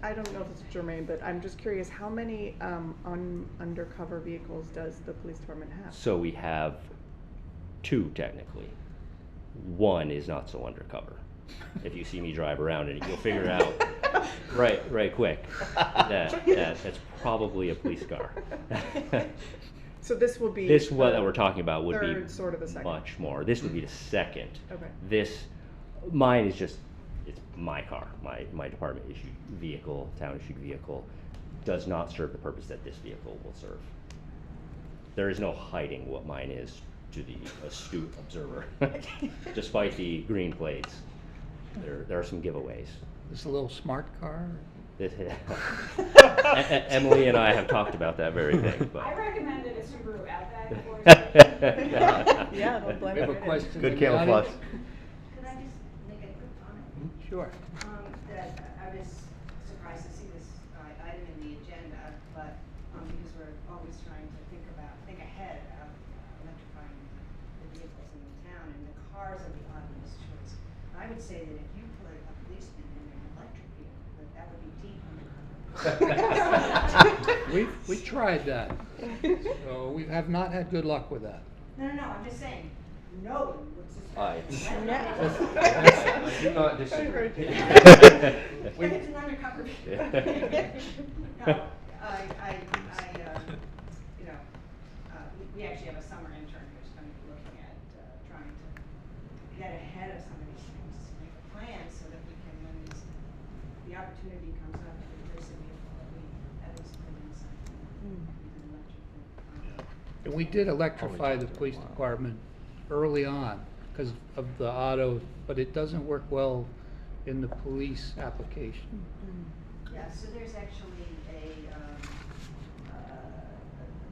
S3: I don't know if it's germane, but I'm just curious, how many undercover vehicles does the police department have?
S14: So we have 2 technically. 1 is not so undercover. If you see me drive around in it, you'll figure out right quick that's probably a police car.
S3: So this will be
S14: This what that we're talking about would
S3: third,
S14: be
S3: sort of the second.
S14: much more. This would be the second.
S3: Okay.
S14: This, mine is just, it's my car, my department issued vehicle, town issued vehicle, does not serve the purpose that this vehicle will serve. There is no hiding what mine is to the astute observer. Despite the green plates, there are some giveaways.
S1: This a little smart car?
S14: Emily and I have talked about that very thing. But.
S11: I recommended a Subaru Outback for
S3: Yeah, they'll blend
S1: We have a
S3: right in.
S1: question.
S4: Good
S1: in the
S4: camouflage.
S1: audience?
S15: Could I just make a quick comment?
S1: Sure.
S15: That I was surprised to see this item in the agenda, but because we're always trying to think ahead of electrifying the vehicles in the town, and the cars are the obvious choice. I would say that if you put a policeman in an electric vehicle, that would be deep undercover.
S1: We tried that. So we have not had good luck with that.
S15: No, I'm just saying, no one would suspect.
S14: I do not disagree.
S15: If it's an undercover vehicle. No, we actually have a summer intern who's going to be looking at trying to get ahead of some of these things, to make a plan so that we can, when the opportunity comes up to replace a vehicle, we at least put in something. Even electric vehicle.
S1: And we did electrify the police department early on because of the auto, but it doesn't work well in the police application.
S15: Yeah, so there's actually a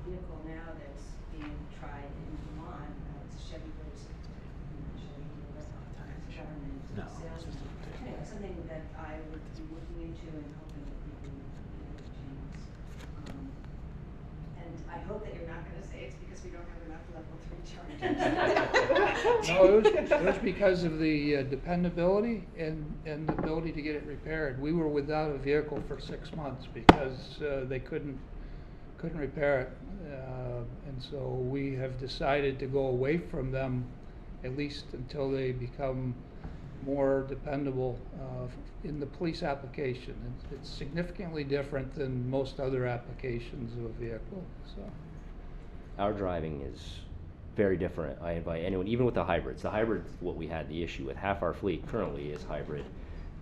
S15: vehicle now that's being tried in Vermont. It's a Chevy Blazer. Chevy dealer, government salesman. Anyway, something that I would be looking into and hoping that we can make a chance. And I hope that you're not going to say it's because we don't have enough level 3 chargers.
S1: No, it was because of the dependability and the ability to get it repaired. We were without a vehicle for 6 months because they couldn't repair it. And so we have decided to go away from them at least until they become more dependable in the police application. It's significantly different than most other applications of a vehicle. So
S14: Our driving is very different. I invite anyone, even with the hybrids. The hybrids, what we had the issue with. Half our fleet currently is hybrid,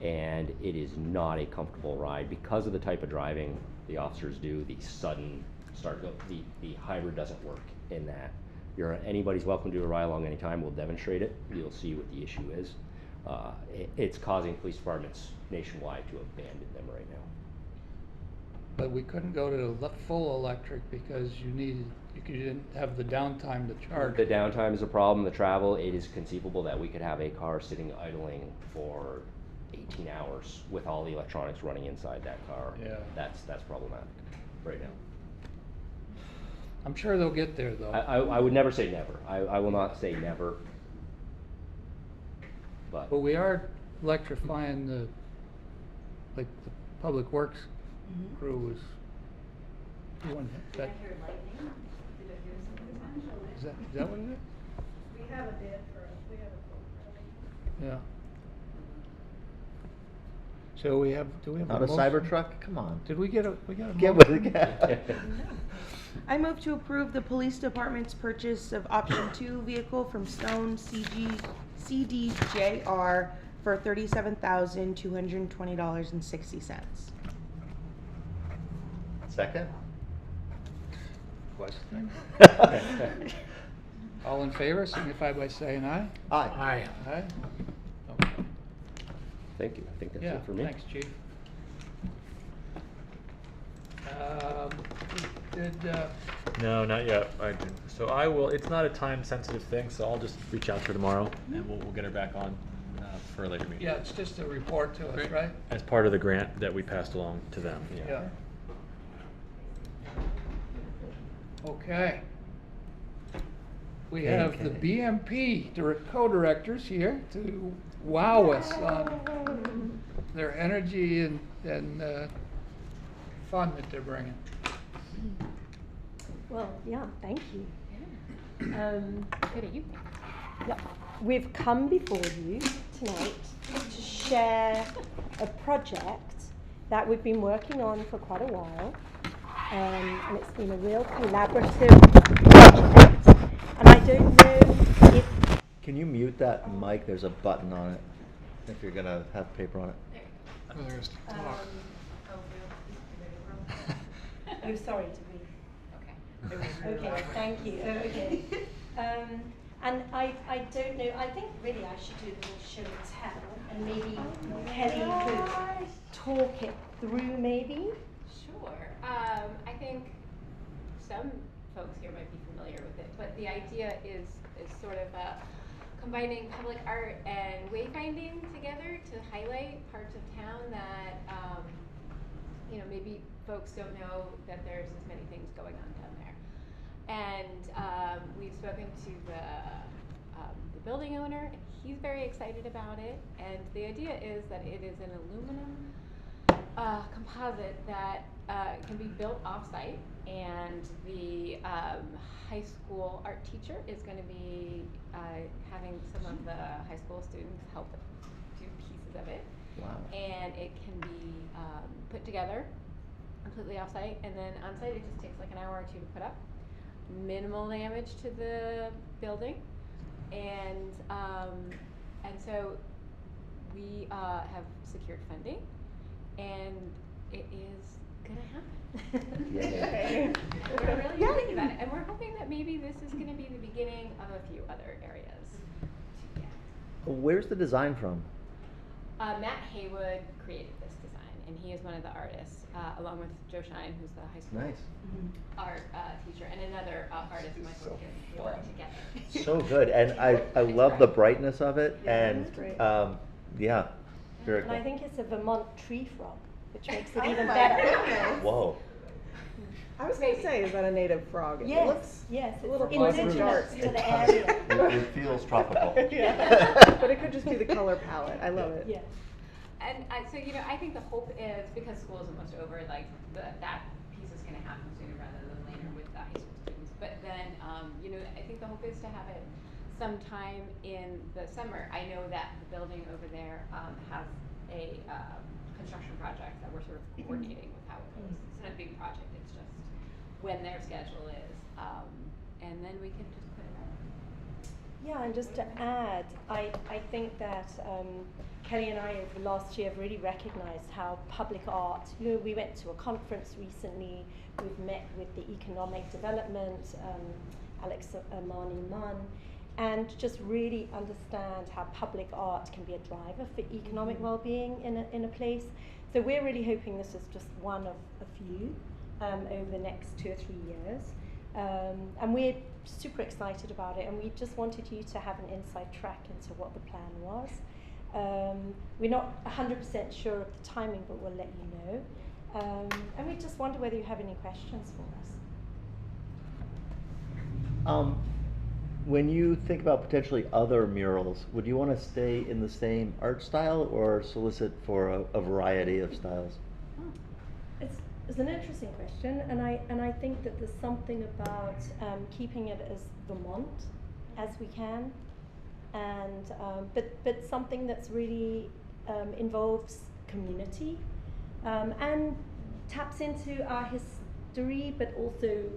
S14: and it is not a comfortable ride because of the type of driving the officers do. The sudden start, the hybrid doesn't work in that. Anybody's welcome to do a ride along anytime. We'll demonstrate it. You'll see what the issue is. It's causing police departments nationwide to abandon them right now.
S1: but we couldn't go to full electric because you didn't have the downtime to charge.
S14: The downtime is a problem. The travel, it is conceivable that we could have a car sitting idling for 18 hours with all the electronics running inside that car.
S1: Yeah.
S14: That's problematic right now.
S1: I'm sure they'll get there though.
S14: I would never say never. I will not say never. But
S1: we are electrifying the public works crew is doing that.
S15: I heard lightning. Did I hear something?
S1: Is that what it is?
S11: We have a bid for it, we have a quote for it.
S1: Yeah. So do we have
S4: Not a
S1: motion?
S4: Cybertruck? Come on.
S1: Did we get a
S4: Get
S1: motion?
S4: with it.
S13: I move to approve the police department's purchase of option 2 vehicle from Stone CDJR for $37,220.60.
S4: Second?
S1: Question? All in favor, signify by saying aye.
S4: Aye.
S1: Aye? Okay.
S14: thank you. I think that's
S1: Yeah,
S14: it for me.
S1: thanks, Chief.
S5: No, not yet. I didn't. So I will. It's not a time-sensitive thing, so I'll just reach out to her tomorrow, and we'll get her back on for a later meeting.
S1: Yeah, it's just a report to us, right?
S5: As part of the grant that we passed along to them.
S1: Yeah. Okay. We have the BMP co-directors here to wow us on their energy and fun that they're bringing.
S16: Well, yeah, thank you. Good at you. Yeah, we've come before you tonight to share a project that we've been working on for quite a while, and it's been a real collaborative project. And I don't know if...
S4: Can you mute that mic? There's a button on it. if you're gonna have paper on it.
S16: Oh, sorry to be. Okay, thank you. Okay. And I don't know, I think really I should do a little show and tell, and maybe Kelly could talk it through maybe.
S11: Sure. I think some folks here might be familiar with it, but the idea is sort of combining public art and wayfinding together to highlight parts of town that maybe folks don't know that there's as many things going on down there. And we've spoken to the building owner, and he's very excited about it. And the idea is that it is an aluminum composite that can be built off-site, and the high school art teacher is going to be having some of the high school students help do pieces of it.
S4: Wow.
S11: And it can be put together completely off-site, and then on-site it just takes like an hour or two to put up. Minimal damage to the building, and so we have secured funding, and it is gonna happen.
S4: Yay.
S11: We're really excited about it, and we're hoping that maybe this is gonna be the beginning of a few other areas.
S4: Where's the design from?
S11: Matt Haywood created this design, and he is one of the artists, along with Joe Shine, who's the high school art teacher, and another artist, Michael work together.
S4: So good, and I love the brightness of it, and yeah, very
S16: And
S4: cool.
S16: I think it's a Vermont tree frog, which makes it even better.
S4: Whoa.
S3: I was going to say, is that a native frog? It
S16: Yes,
S3: looks
S16: yes,
S3: a little
S16: it's
S3: dark.
S16: indigenous to the area.
S4: It feels tropical.
S3: Yeah. But it could just be the color palette. I love it.
S16: Yeah.
S11: And so, I think the hope is, because school is almost over, like that piece is going to happen sooner rather than later with the high school students. But then, I think the hope is to have it sometime in the summer. I know that the building over there has a construction project that we're sort of coordinating with how it goes. It's not a big project, it's just when their schedule is, and then we can just put it out.
S16: Yeah, and just to add, I think that Kelly and I over last year have really recognized how public art, we went to a conference recently, we've met with the economic development, Alex Mani-Munn, and just really understand how public art can be a driver for economic well-being in a place. So we're really hoping this is just one of a few over the next 2 or 3 years. And we're super excited about it, and we just wanted you to have an inside track into what the plan was. We're not 100% sure of the timing, but we'll let you know. And we just wonder whether you have any questions for us.
S4: When you think about potentially other murals, would you want to stay in the same art style or solicit for a variety of styles?
S16: It's an interesting question, and I think that there's something about keeping it as Vermont as we can, and but something that's really involves community and taps into our history, but also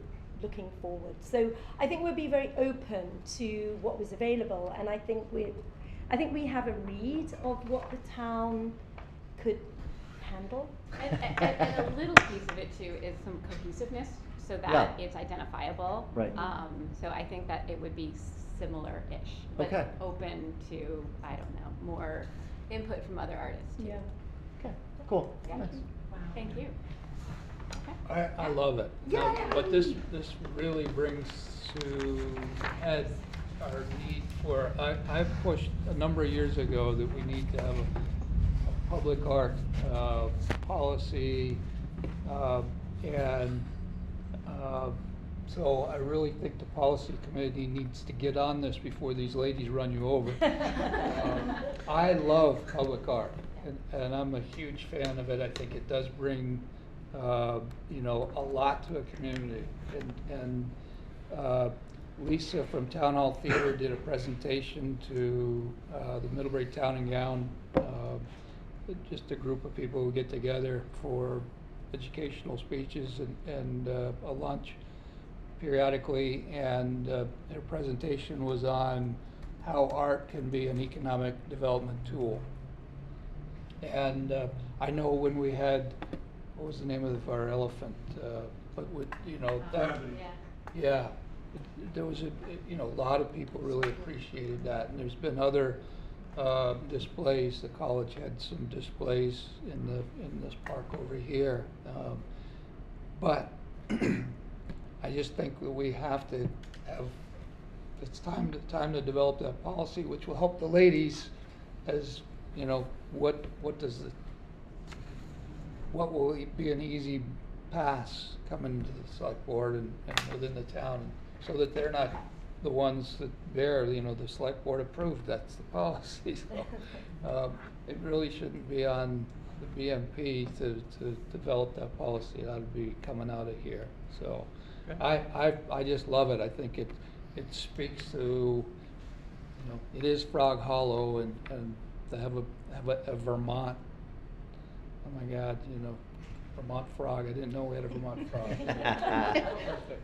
S16: looking forward. So I think we'll be very open to what was available, and I think we have a read of what the town could handle.
S11: And a little piece of it too is some cohesiveness, so that it's identifiable.
S4: Right.
S11: So I think that it would be similar-ish, but open to, I don't know, more input from other artists too.
S16: Yeah.
S4: Okay. Cool.
S11: Yeah.
S4: Nice.
S11: Wow. Thank you.
S1: I love it. But this really brings to head our need for, I've pushed a number of years ago that we need to have a public art policy, and so I really think the policy committee needs to get on this before these ladies run you over. I love public art, and I'm a huge fan of it. I think it does bring a lot to a community, and Lisa from Town Hall Theater did a presentation to the Middlebury Town and Gown, just a group of people who get together for educational speeches and a lunch periodically, and her presentation was on how art can be an economic development tool. And I know when we had, what was the name of our elephant? But with, you know, that, yeah, there was a lot of people really appreciated that. And there's been other displays. The college had some displays in this park over here. But I just think that we have to have, it's time to develop that policy, which will help the ladies as, you know, what will be an easy pass coming to the select board and within the town, so that they're not the ones that bear, you know, the select board approved, that's the policy. So, it really shouldn't be on the BMP to develop that policy. It ought to be coming out of here. So, I just love it. I think it speaks to, you know, it is Frog Hollow, and to have a Vermont, oh my God, you know, Vermont frog. I didn't know we had a Vermont frog. Perfect.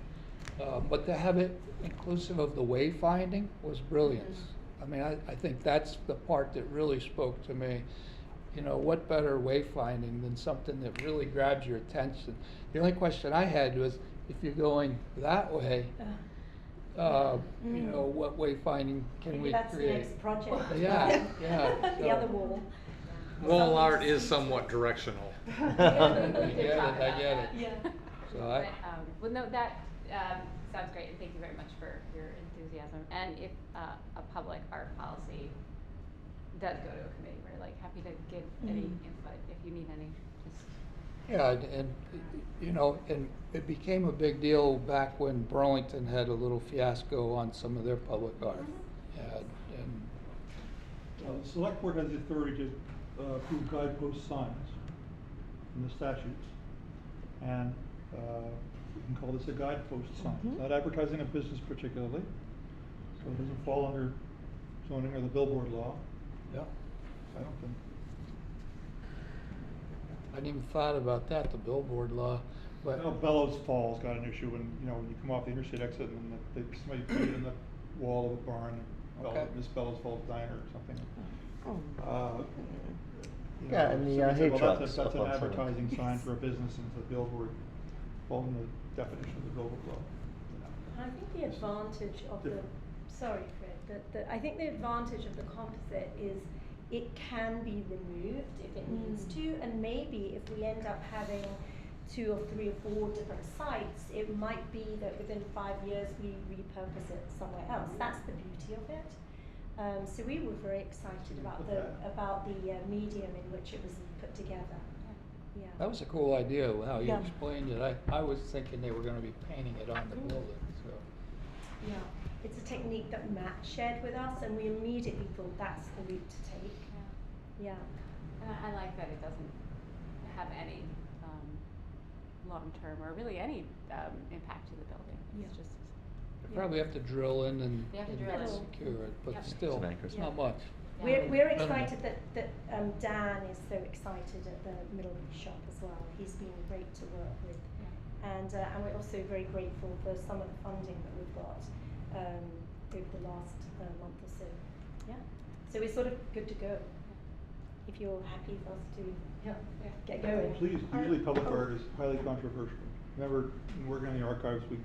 S1: But to have it inclusive of the wayfinding was brilliance. I mean, I think that's the part that really spoke to me. You know, what better wayfinding than something that really grabs your attention? The only question I had was, if you're going that way, you know, what wayfinding can we
S16: that's
S1: create?
S16: the next project.
S1: Yeah, yeah.
S16: The other wall.
S6: Wall art is somewhat directional.
S1: I get it.
S16: Yeah.
S1: So
S11: well, no, that sounds great, and thank you very much for your enthusiasm. And if a public art policy does go to a committee, we're like happy to give any input if you need any. Just
S1: yeah, and you know, and it became a big deal back when Burlington had a little fiasco on some of their public art.
S2: The select board has the authority to approve guidepost signs in the statutes, and we can call this a guidepost sign. It's not advertising a business particularly, so it doesn't fall under zoning or the billboard law.
S1: Yeah.
S2: I don't think.
S1: I hadn't even thought about that, the billboard law, but.
S2: You know, Bellows Falls got an issue when, you know, when you come off the interstate exit and then somebody put it in the wall of a barn,
S1: Okay.
S2: Miss Bellows Falls Diner or something. You
S4: Yeah,
S2: know,
S4: and the,
S2: somebody said,
S4: hay
S2: well,
S4: trucks
S2: that's an
S4: up on Sunday.
S2: advertising sign for a business, and the billboard fall in the definition of the billboard law.
S16: I think the advantage of the, sorry Fred, I think the advantage of the composite is it can be removed if it needs to, and maybe if we end up having 2 or 3 or 4 different sites, it might be that within 5 years we repurpose it somewhere else. That's the beauty of it. So we were very excited about the medium in which it was put together. Yeah.
S1: That was a cool idea, how you
S16: Yeah.
S1: explained it. I was thinking they were gonna be painting it on the building, so.
S16: Yeah, it's a technique that Matt shared with us, and we immediately thought that's the route to take. Yeah.
S11: And I like that it doesn't have any long-term or really any impact to the building. It's just.
S1: You probably have to drill in and
S11: You have to drill in.
S1: secure it, but
S11: Yep.
S1: still,
S4: Some anchors.
S1: it's not much.
S16: We're
S1: Minimal.
S16: excited that Dan is so excited at the Middlebury shop as well. He's been great to work with. And we're also very grateful for some of the funding that we've got over the last month or so. Yeah. So we're sort of good to go. If you're happy for us to get going.
S2: Please, usually public art is highly controversial. Remember, in working on the archives, we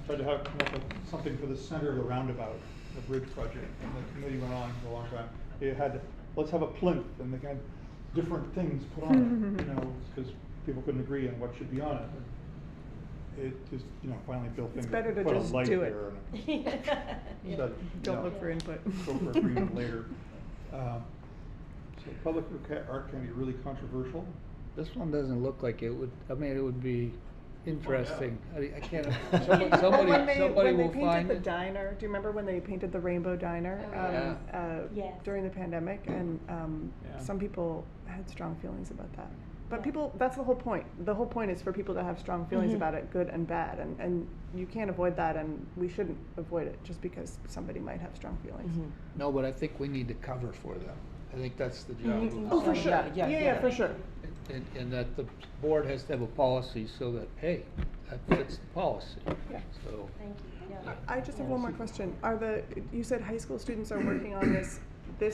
S2: tried to come up with something for the center of the roundabout, the bridge project, and the committee went on for a long time. They had, let's have a plinth, and they had different things put on it, you know, because people couldn't agree on what should be on it. And it just, you know, finally Bill
S3: It's
S2: Finger
S3: better to
S2: put
S3: just
S2: a light
S3: do it.
S2: there and said,
S3: Don't
S2: you
S3: look
S2: know,
S3: for input.
S2: Go for agreement later. So public art can be really controversial.
S1: This one doesn't look like it would, I mean, it would be interesting. I can't,
S3: Well,
S1: somebody
S3: when they
S1: will
S3: painted
S1: find
S3: the
S1: it.
S3: diner, do you remember when they painted the Rainbow Diner
S16: Yes.
S3: during the pandemic? And
S1: Yeah.
S3: some people had strong feelings about that. But people, that's the whole point. The whole point is for people to have strong feelings about it, good and bad. And you can't avoid that, and we shouldn't avoid it just because somebody might have strong feelings.
S1: No, but I think we need to cover for them. I think that's the job.
S3: Oh, for sure. Yeah, for sure.
S1: And that the board has to have a policy so that, hey, that fits the policy.
S3: Yeah.
S1: So,
S16: Thank you, yeah.
S3: I just have one more question. You said high school students are working on this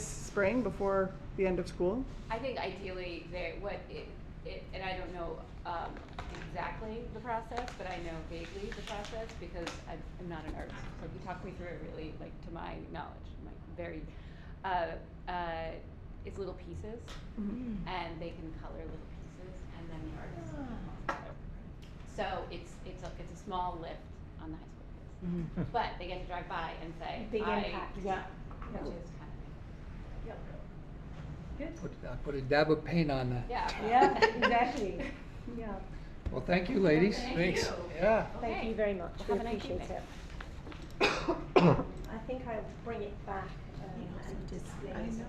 S3: spring before the end of school?
S17: I think ideally, and I don't know exactly the process, but I know vaguely the process because I'm not an artist. So he talked me through it really, like to my knowledge, like very, it's little pieces, and they can color little pieces, and then the artist color. So it's a small lift on the high school kids, but they get to drive by and say,
S16: Big impact. Yeah.
S17: which is kind of
S16: Yep. Good.
S1: put a dab of paint on that.
S17: yeah.
S16: Yeah, exactly. Yeah.
S1: Well, thank you, ladies.
S17: Thank you.
S1: Yeah.
S16: Thank you very much.
S17: Well,
S16: We
S17: have a nice
S16: appreciate
S17: evening.
S16: it. I think I'll bring it back and display
S3: I
S16: it.
S3: know.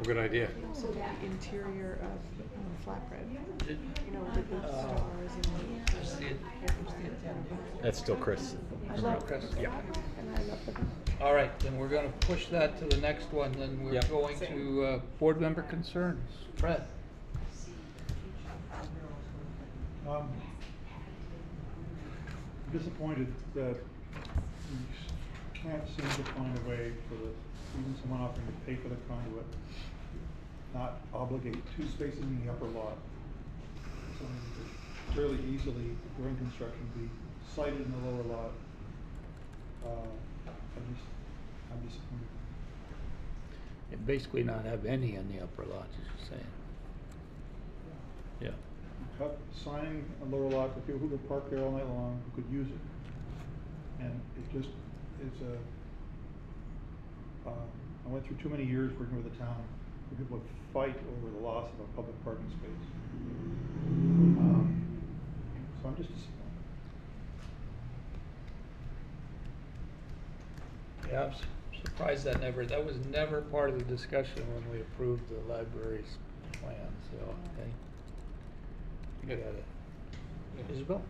S6: Good idea.
S3: Also the interior of flatbread. You know, with the stars and
S5: That's still Chris.
S3: I love
S1: Chris.
S5: Yeah.
S3: and I love the.
S1: All right, then we're gonna push that to the next one, then we're
S5: Yep.
S1: going to board member concerns. Fred?
S2: I'm disappointed that we can't seem to find a way for even someone offering to pay for the conduit, not obligate 2 spaces in the upper lot. Something that could fairly easily, during construction, be sited in the lower lot. I'm disappointed.
S1: And basically not have any in the upper lots, as you're saying. Yeah.
S2: Cut signing a lower lot for people who could park there all night long, who could use it. And it just is I went through too many years working with the town where people would fight over the loss of a public parking space. So I'm just disappointed.
S1: Yeah, I'm surprised that was never part of the discussion when we approved the library's plan, so, okay. You got it. Isabel?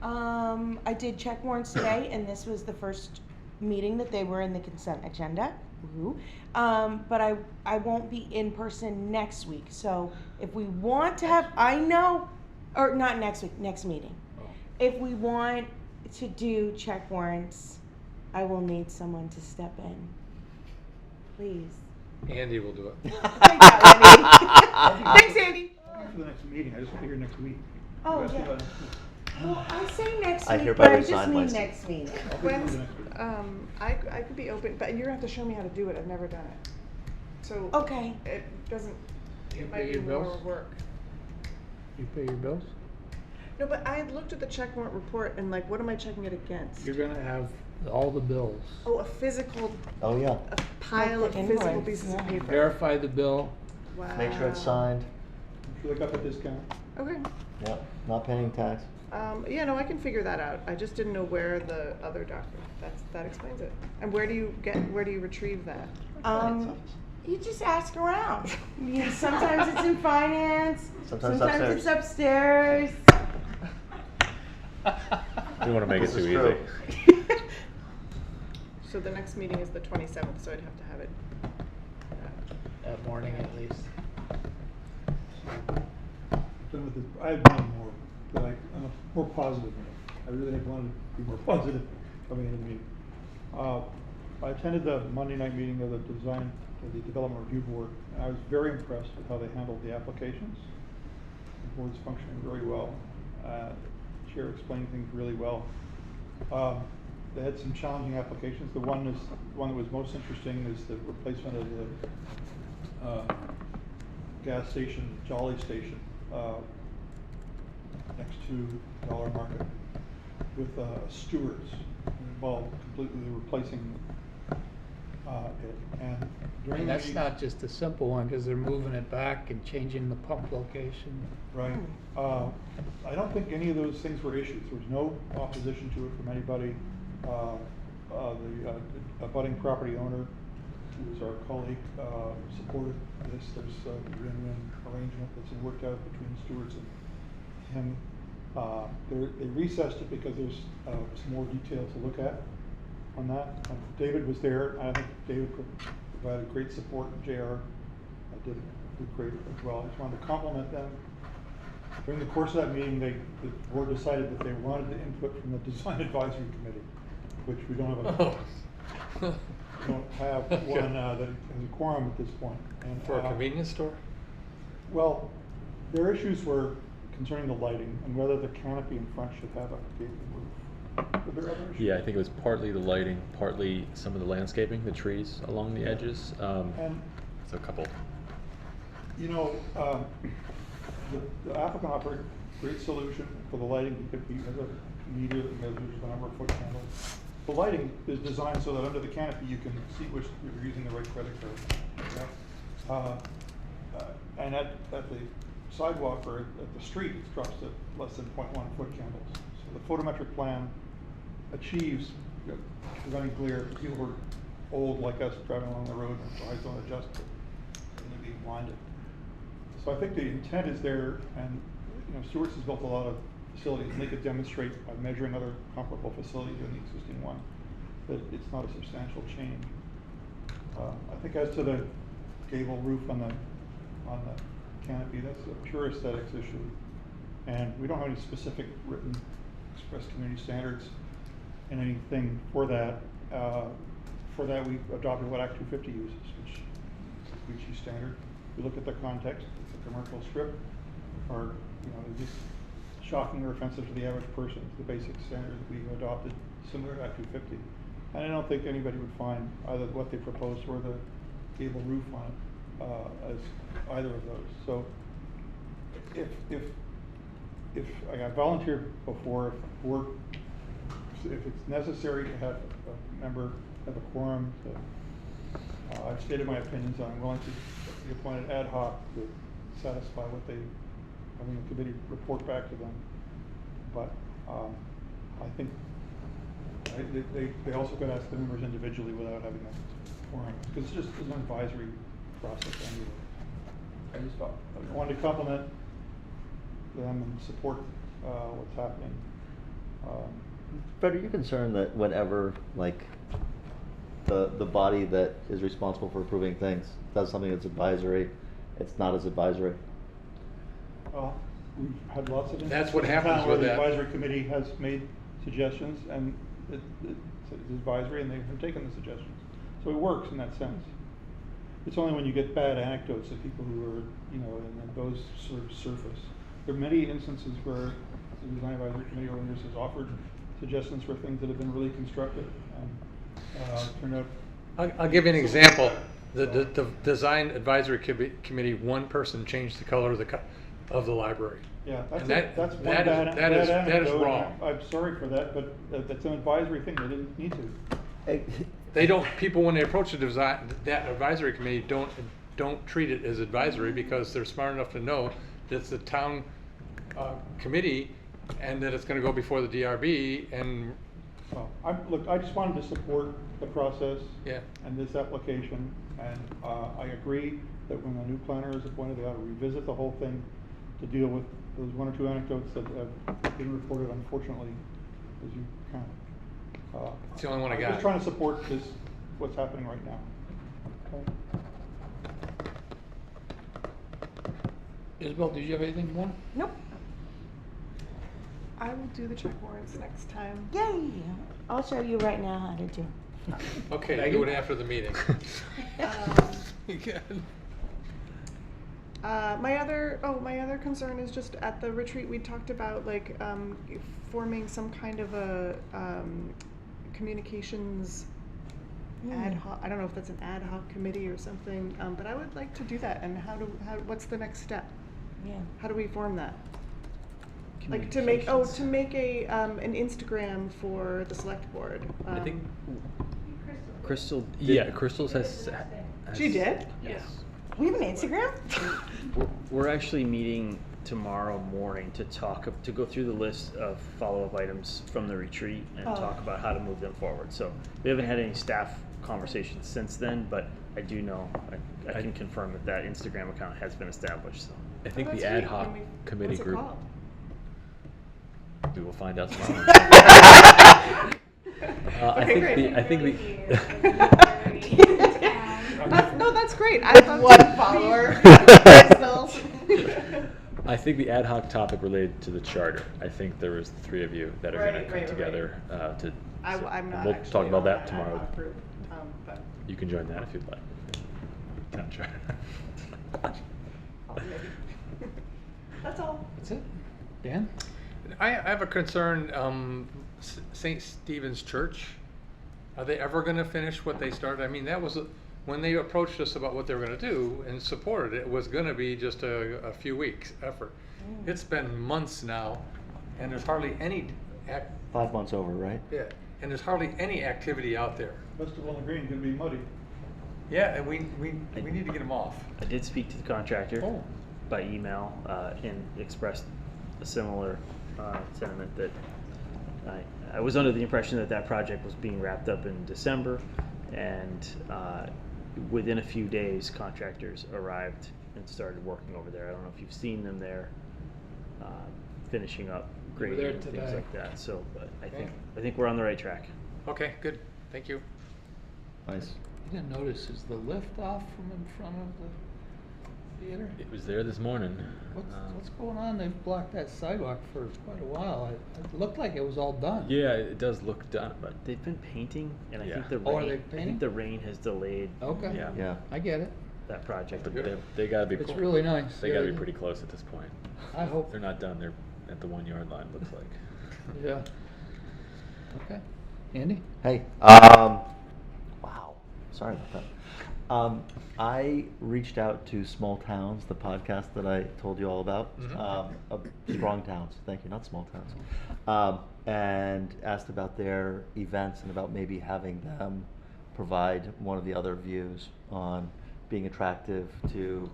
S13: I did check warrants today, and this was the first meeting that they were in the consent agenda. Woo. But I won't be in person next week. So if we want to have, or not next week, next meeting.
S1: Oh.
S13: If we want to do check warrants, I will need someone to step in. Please.
S6: Andy will do it.
S13: Take that, Andy. Thanks, Andy.
S2: For the next meeting, I just want to hear next week.
S13: Oh,
S2: You asked me
S13: yeah.
S2: about next week.
S13: Well, I say next
S4: I
S13: week,
S4: hereby
S13: but I just
S4: resign
S13: mean
S4: myself.
S13: next meeting.
S3: When's, I could be open, but you're gonna have to show me how to do it. I've never done it. So.
S13: Okay.
S3: It doesn't,
S1: You
S3: it
S1: pay
S3: might be
S1: your
S3: more
S1: bills?
S3: work.
S1: You pay your bills?
S3: No, but I had looked at the check warrant report and like, what am I checking it against?
S1: You're gonna have all the bills.
S3: Oh, a physical,
S4: Oh, yeah.
S3: a pile
S13: Like
S3: of
S13: the
S3: physical
S13: invoice,
S3: pieces of
S13: yeah.
S3: paper.
S1: Verify the bill.
S3: Wow.
S4: Make sure it's signed.
S2: I'm sure they got the discount.
S3: Okay.
S4: Yeah, not paying tax.
S3: Yeah, no, I can figure that out. I just didn't know where the other document, that explains it. And where do you retrieve that?
S13: You just ask around. Sometimes it's in finance.
S4: Sometimes
S13: it's upstairs.
S5: We want to make it
S4: This
S5: too
S4: is
S5: easy.
S4: true.
S3: So the next meeting is the 27th, so I'd have to have it.
S1: That morning at least.
S2: Done with this, I had one more, but I'm a more positive note. I really have wanted to be more positive coming into the meeting. I attended the Monday night meeting of the Development Review Board, and I was very impressed with how they handled the applications. The board's functioning very well. The chair explained things really well. They had some challenging applications. The one that was most interesting is the replacement of the gas station, Jolly Station, next to Dollar Market, with stewards involved, completely replacing it. And during
S1: And
S2: the
S1: that's
S2: meeting-
S1: not just a simple one, because they're moving it back and changing the pump location.
S2: Right. I don't think any of those things were issues. There was no opposition to it from anybody. The abutting property owner, who was our colleague, supported this. There's a win-win arrangement that's been worked out between Stewart's and him. They recessed it because there's some more detail to look at on that. David was there, and I think David provided great support, and JR did great as well. I just wanted to compliment them During the course of that meeting, the board decided that they wanted the input from the design advisory committee, which we don't have
S6: Oh.
S2: we don't have one that has a quorum at this point. And,
S6: For a convenience store?
S2: well, their issues were concerning the lighting and whether the canopy in front should have a gable roof. Were there other issues?
S5: Yeah, I think it was partly the lighting, partly some of the landscaping, the trees along the edges.
S2: And
S5: So a couple.
S2: you know, the applicant offered a great solution for the lighting. He has a meter that measures the number of foot candles. The lighting is designed so that under the canopy you can see which you're using the right credit card. Yeah? And at the sidewalk or at the street, it drops to less than 0.1 foot candles. So the photometric plan achieves preventing glare for people who are old like us driving along the road and their eyes don't adjust and they're being blinded. So I think the intent is there, and Stewart's has built a lot of facilities, and they could demonstrate by measuring other comparable facilities in the existing one that it's not a substantial change. I think as to the gable roof on the canopy, that's a pure aesthetics issue, and we don't have any specific written express community standards and anything for that. For that, we adopted what Act 250 uses, which is a Gucci standard. We look at the context. It's a commercial strip, or is this shocking or offensive to the average person? It's the basic standard that we adopted, similar to Act 250. And I don't think anybody would find either what they proposed or the gable roof on it as either of those. So if I volunteered before, if it's necessary to have a member have a quorum, I've stated my opinions. I'm willing to be appointed ad hoc to satisfy what having the committee report back to them. But I think they also could ask the members individually without having a quorum, because it's just an advisory process anyway. I just thought I wanted to compliment them and support what's happening.
S4: Fred, are you concerned that whenever, like, the body that is responsible for approving things does something that's advisory, it's not as advisory?
S2: Well, we've had lots of
S6: That's what
S2: instances in
S6: happens
S2: town where
S6: with
S2: the
S6: that.
S2: advisory committee has made suggestions, and it's advisory, and they've taken the suggestions. So it works in that sense. It's only when you get bad anecdotes of people who are, and those sort of surface. There are many instances where the design advisory committee over the years has offered suggestions for things that have been really constructive, and turned out.
S6: I'll give you an example. The design advisory committee, one person changed the color of the library.
S2: Yeah,
S6: And
S2: that's one
S6: that
S2: bad
S6: is
S2: anecdote,
S6: wrong.
S2: I'm sorry for that, but that's an advisory thing. They didn't need to.
S6: They don't. People, when they approach that advisory committee, don't treat it as advisory, because they're smart enough to know that it's the town committee, and that it's going to go before the DRB. And
S2: Well, I just wanted to support the process.
S6: Yeah.
S2: And this application, and I agree that when a new planner is appointed, they ought to revisit the whole thing to deal with those one or two anecdotes that have been reported, unfortunately, as you count.
S6: It's the only one I
S2: I'm
S6: got.
S2: just trying to support what's happening right now. Okay.
S1: Isabel, did you have anything more?
S3: Nope. I will do the check warrants next time.
S13: Yay! I'll show you right now how to do.
S6: Okay, do it after the meeting.
S3: My other concern is just at the retreat we talked about forming some kind of a communications ad hoc. I don't know if that's an ad hoc committee or something, but I would like to do that. And what's the next step?
S13: Yeah.
S3: How do we form that? Like to make an Instagram for the select board.
S5: I think Crystal. Crystal has.
S3: She did?
S5: Yes.
S13: We have an Instagram?
S8: We're actually meeting tomorrow morning to go through the list of follow-up items from the retreat and talk about how to move them forward. So we haven't had any staff conversations since then, but I do know, I can confirm that Instagram account has been established. So
S5: I think the ad hoc committee
S3: what's it
S5: group.
S3: called?
S5: We will find out tomorrow.
S3: Okay,
S5: I think
S3: no, that's great. I thought
S13: one follower.
S5: I think the ad hoc topic related to the charter. I think there was the three of you that are going to come together to.
S3: I'm not
S5: we'll
S3: actually
S5: talk about
S3: on
S5: that
S3: ad
S5: tomorrow.
S3: hoc group, but
S5: You can join that if you'd like. Town charter.
S3: that's all.
S1: That's it. Dan?
S6: I have a concern, St. Stephen's Church, are they ever gonna finish what they started? I mean, that was, when they approached us about what they were gonna do and supported it, it was gonna be just a few weeks effort. It's been months now, and there's hardly any
S4: 5 months over, right?
S6: yeah, and there's hardly any activity out there.
S2: Festival on the Green gonna be muddy.
S6: Yeah, and we need to get them off.
S8: I did speak to the contractor
S6: Oh.
S8: by email and expressed a similar sentiment that I was under the impression that that project was being wrapped up in December, and within a few days, contractors arrived and started working over there. I don't know if you've seen them there, finishing up
S1: We were
S8: grading
S1: there
S8: and things
S1: today.
S8: like that. So I
S6: Okay.
S8: think we're on the right track.
S6: Okay, good, thank you.
S4: Nice.
S1: You didn't notice, is the lift off from in front of the theater?
S5: It was there this morning.
S1: What's going on? They've blocked that sidewalk for quite a while. It looked like it was all done.
S5: Yeah, it does look done, but
S8: They've been painting, and I
S5: Yeah.
S8: think the
S1: Oh, are
S8: rain.
S1: they
S8: I
S1: painting?
S8: think the rain has delayed.
S1: Okay.
S5: yeah.
S4: Yeah.
S1: I get it.
S8: That project.
S5: But they gotta be.
S1: It's really nice.
S5: They gotta
S1: Yeah.
S5: be pretty close at this point.
S1: I hope.
S5: They're not done. They're at the 1 yard line. Looks like.
S1: Yeah. Okay. Andy?
S4: Hey, wow, sorry about that. I reached out to Small Towns, the podcast that I told you all about, Strong Towns, thank you, not Small Towns, and asked about their events and about maybe having them provide one of the other views on being attractive to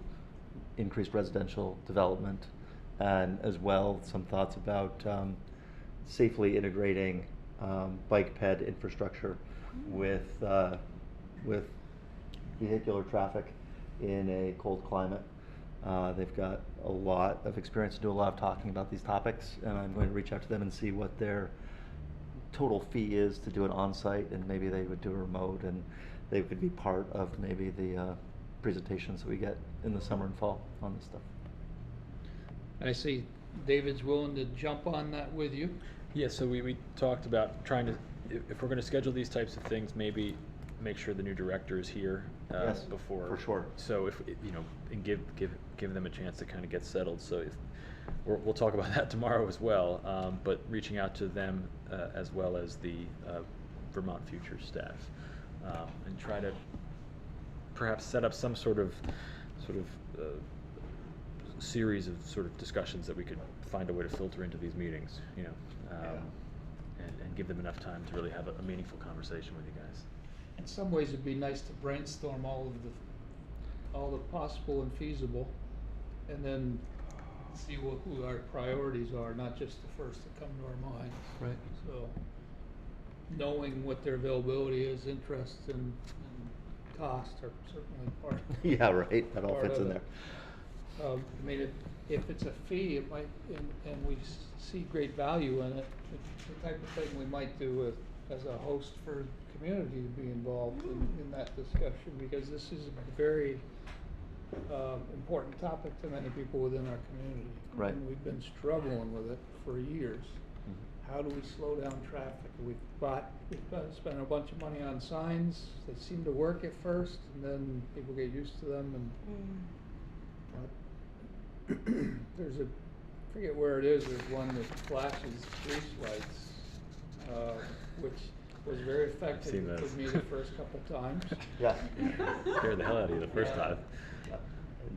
S4: increased residential development, and as well some thoughts about safely integrating bike ped infrastructure with vehicular traffic in a cold climate. They've got a lot of experience to do a lot of talking about these topics, and I'm going to reach out to them and see what their total fee is to do it on-site, and maybe they would do a remote, and they could be part of maybe the presentations that we get in the summer and fall on this stuff.
S1: I see David's willing to jump on that with you.
S5: Yeah, so we talked about trying to, if we're going to schedule these types of things, maybe make sure the new director is here
S4: Yes,
S5: before.
S4: for sure.
S5: So if and give them a chance to kind of get settled. So if we'll talk about that tomorrow as well. But reaching out to them as well as the Vermont Future staff, and try to perhaps set up some sort of series of sort of discussions that we could find a way to filter into these meetings, and give them enough time to really have a meaningful conversation with you guys.
S1: In some ways, it'd be nice to brainstorm all the possible and feasible, and then see who our priorities are, not just the first that come to our minds.
S4: Right.
S1: So, knowing what their availability is, interest, and cost are certainly part.
S4: Yeah, right, that all
S1: part
S4: fits
S1: of
S4: in
S1: it.
S4: there.
S1: I mean, if it's a fee, it might, and we see great value in it, it's the type of thing we might do as a host for the community to be involved in that discussion, because this is a very important topic to many people within our community.
S4: Right.
S1: And we've been struggling with it for years. How do we slow down traffic? We've spent a bunch of money on signs. They seem to work at first, and then people get used to them, and there's a, I forget where it is, there's one that flashes police lights, which was very effective
S5: seen
S1: for
S5: those.
S1: me the first couple times.
S4: Yeah.
S5: Scared the hell out of you the first time.
S4: Yeah.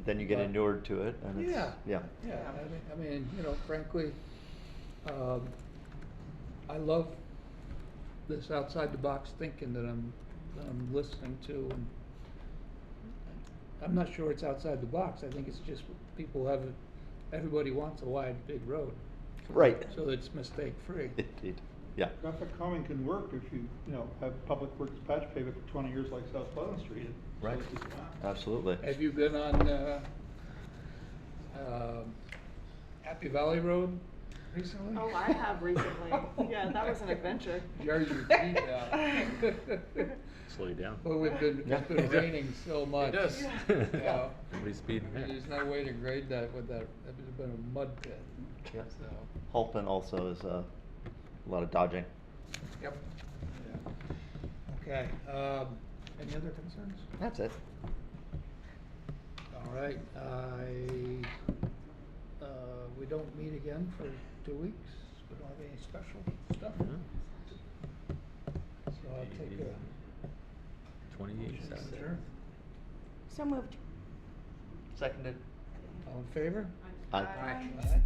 S4: Then you get inured to it, and it's,
S1: Yeah.
S4: yeah.
S1: Yeah, I mean, frankly, I love this outside the box thinking that I'm listening to, and I'm not sure it's outside the box. I think it's just everybody wants a wide, big road.
S4: Right.
S1: So that it's mistake free.
S4: Indeed, yeah.
S2: Traffic calming can work if you have public works patch pavement for 20 years like South Pleasant Street.
S4: Right. Absolutely.
S1: Have you been on Happy Valley Road recently?
S3: Oh, I have recently. Yeah, that was an adventure.
S1: Jars your teeth out.
S5: Slow you down.
S1: Well, it's been raining so much.
S5: It does.
S1: Yeah.
S5: Nobody's speeding there.
S1: There's no way to grade that with that, it's been a mud pit.
S4: Yep.
S1: So,
S4: Halton also is a lot of dodging.
S1: yep. Yeah. Okay, any other concerns?
S4: That's it.
S1: All right, we don't meet again for 2 weeks. We don't have any special stuff. So I'll take a
S5: 27.
S1: Sure.
S13: So moved.
S4: Seconded.
S1: All in favor?
S4: Aye.
S1: Aye.